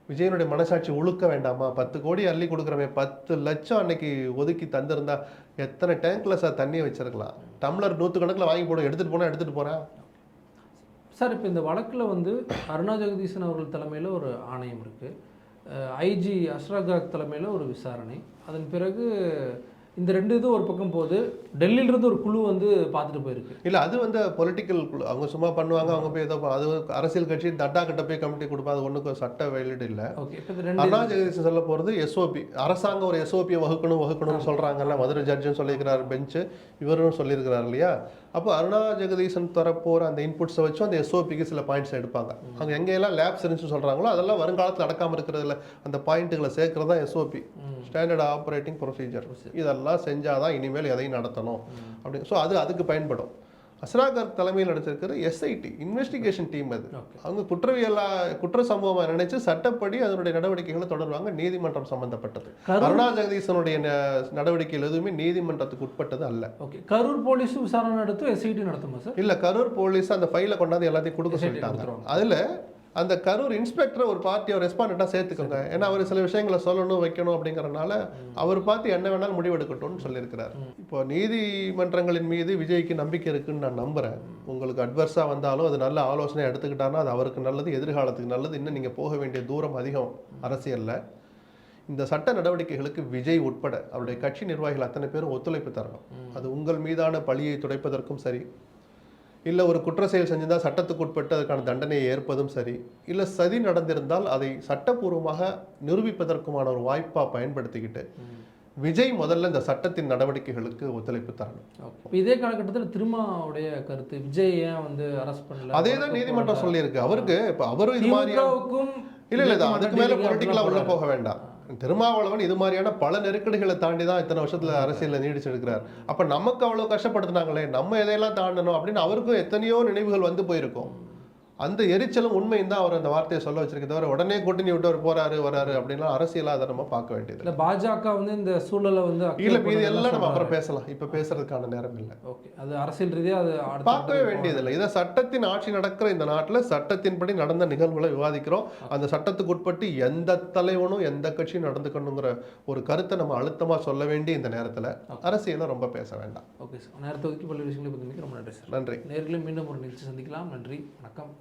விஜயனுடைய மனசாட்சி உழுக்க வேண்டாமா? 10 கோடி அள்ளி கொடுக்குறமே, 10 லட்சம் அன்னைக்கு ஒதுக்கி தந்திருந்தா எத்தனை டேங்க்ல சார் தண்ணியை வச்சிருக்கலாம். டம்ளர் 100 கணக்கில் வாங்கி போட எடுத்துகிட்டு போகிறேன் சார். இப்போ இந்த வழக்கில் வந்து அருணா ஜெகதீசன் அவர்கள் தலைமையில் ஒரு ஆணையம் இருக்குது, ஐஜி அஷ்ரகாக் தலைமையில் ஒரு விசாரணை, அதன் பிறகு இந்த 2 இது ஒரு பக்கம் போகுது. டெல்லியிலிருந்து ஒரு குழு வந்து பார்த்துட்டு போயிருக்கு. இல்லை அது வந்து பொலிட்டிக்கல் குழு, அவங்க சும்மா பண்ணுவாங்க, அவங்க போய் ஏதோ அது அரசியல் கட்சி தட்டா கிட்ட போய் கமிட்டி கொடுப்பா, அது ஒன்றுக்கும் சட்ட வெளியீடு இல்லை. ஓகே, அருணா ஜெகதீசன் சொல்ல போகிறது எஸ்ஓபி. அரசாங்கம் ஒரு எஸ்ஓபியை வகுக்கணும்னு சொல்கிறாங்கல்ல, மதுரை ஜட்ஜும் சொல்லியிருக்கிறார், பெஞ்சு இவரும் சொல்லியிருக்கிறார் இல்லையா. அப்போ அருணா ஜெகதீசன் தரப்போகிற அந்த இன்புட்ஸை வச்சு அந்த எஸ்ஓபிக்கு சில பாயிண்ட்ஸ் எடுப்பாங்க. அவங்க எங்கெல்லாம் லேப்ஸ் இருந்துச்சு சொல்கிறாங்களோ அதெல்லாம் வருங்காலத்தில் நடக்காமல் இருக்கிறதுல அந்த பாயிண்ட்டுகளை சேர்க்கறது தான் எஸ்ஓபி, ஸ்டாண்டர்ட் ஆப்ரேட்டிங் ப்ரொசீஜர். இதெல்லாம் செஞ்சால் தான் இனிமேல் எதையும் நடத்தணும் அப்படி. ஸோ அதுக்கு பயன்படும். அஸ்ராகர் தலைமையில் நடிச்சிருக்கிற எஸ்ஐடி இன்வெஸ்டிகேஷன் டீம் அது. அவங்க குற்ற சம்பவமாக நினைச்சு சட்டப்படி அதனுடைய நடவடிக்கைகளை தொடருவாங்க. நீதிமன்றம் சம்பந்தப்பட்டது. அருணா ஜெகதீசனுடைய நடவடிக்கைகள் எதுவுமே நீதிமன்றத்துக்கு உட்பட்டது அல்ல. ஓகே, கரூர் போலீஸ் விசாரணை நடத்தும், எஸ்ஐடி நடத்துமா சார்? இல்லை, கரூர் போலீஸ் அந்த ஃபைலை கொண்டாந்து எல்லாத்தையும் கொடுக்க சொல்லிட்டாங்க. அதில் அந்த கரூர் இன்ஸ்பெக்டரை ஒரு பார்ட்டியை ரெஸ்பாண்டண்டாக சேர்த்துக்கோங்க. ஏன்னா அவர் சில விஷயங்களை சொல்லணும் வைக்கணும் அப்படிங்கிறனால அவர் பார்த்து என்ன வேணாலும் முடிவெடுக்கட்டும்னு சொல்லியிருக்கிறார். இப்போ நீதிமன்றங்களின் மீது விஜய்க்கு நம்பிக்கை இருக்குன்னு நான் நம்புகிறேன். உங்களுக்கு அட்வர்ஸாக வந்தாலும் அது நல்ல ஆலோசனை எடுத்துக்கிட்டாங்கன்னா அது அவருக்கு நல்லது, எதிர்காலத்துக்கு நல்லது. இன்னும் நீங்கள் போக வேண்டிய தூரம் அதிகம் அரசியலில். இந்த சட்ட நடவடிக்கைகளுக்கு விஜய் உட்பட அவருடைய கட்சி நிர்வாகிகள் அத்தனை பேரும் ஒத்துழைப்பு தரணும். அது உங்கள் மீதான பழியை துடைப்பதற்கும் சரி, இல்லை ஒரு குற்ற செயல் செஞ்சிருந்தால் சட்டத்துக்கு உட்பட்டு அதுக்கான தண்டனையை ஏற்பதும் சரி, இல்லை சதி நடந்திருந்தால் அதை சட்டப்பூர்வமாக நிரூபிப்பதற்குமான ஒரு வாய்ப்பாக பயன்படுத்திக்கிட்டு விஜய் முதல்ல இந்த சட்டத்தின் நடவடிக்கைகளுக்கு ஒத்துழைப்பு தரணும். இதே காலகட்டத்தில் திருமாவுடைய கருத்து, விஜய் ஏன் வந்து அரெஸ்ட் பண்ணல, அதே தான் நீதிமன்றம் சொல்லியிருக்கு. அவருக்கு இப்போ அவரும் இது மாதிரி இல்லை அதுக்கு மேலே பொலிட்டிக்கலாக உள்ள போக வேண்டாம். திருமாவளவன் இது மாதிரியான பல நெருக்கடிகளை தாண்டி தான் இத்தனை வருஷத்துல அரசியலில் நீடிச்சிருக்கிறார். அப்ப நமக்கு அவ்வளவு கஷ்டப்படுத்தினாங்களே, நம்ம எதையெல்லாம் தாண்டணும் அப்படின்னு அவருக்கும் எத்தனையோ நினைவுகள் வந்து போயிருக்கும். அந்த எரிச்சலும் உண்மையும் தான் அவர் அந்த வார்த்தையை சொல்ல வச்சிருக்க தவிர உடனே கூட்டணி விட்டு அவர் போறாரு வராரு அப்படின்னா அரசியலா அதை நம்ம பார்க்க வேண்டியது இல்லை பாஜக வந்து இந்த சூழலை வந்து இல்ல மீதி எல்லாம் நம்ம அப்புறம் பேசலாம் இப்ப பேசுறதுக்கான நேரம் இல்லை. ஓகே, அது அரசியல் ரீதியாக அது பார்க்கவே வேண்டியதில்லை. இதை சட்டத்தின் ஆட்சி நடக்கிற இந்த நாட்டில் சட்டத்தின்படி நடந்த நிகழ்வுகளை விவாதிக்கிறோம். அந்த சட்டத்துக்கு உட்பட்டு எந்த தலைவனும் எந்த கட்சியும் நடந்துக்கணுங்கிற ஒரு கருத்தை நம்ம அழுத்தமா சொல்ல வேண்டிய இந்த நேரத்துல அரசியலை ரொம்ப பேச வேண்டாம். ஓகே சார், நேரத்தை ஒதுக்கி பல்வேறு விஷயங்களை பற்றி ரொம்ப நன்றி சார். நன்றி. நேரில் மீண்டும் ஒரு நிகழ்ச்சி சந்திக்கலாம். நன்றி, வணக்கம்.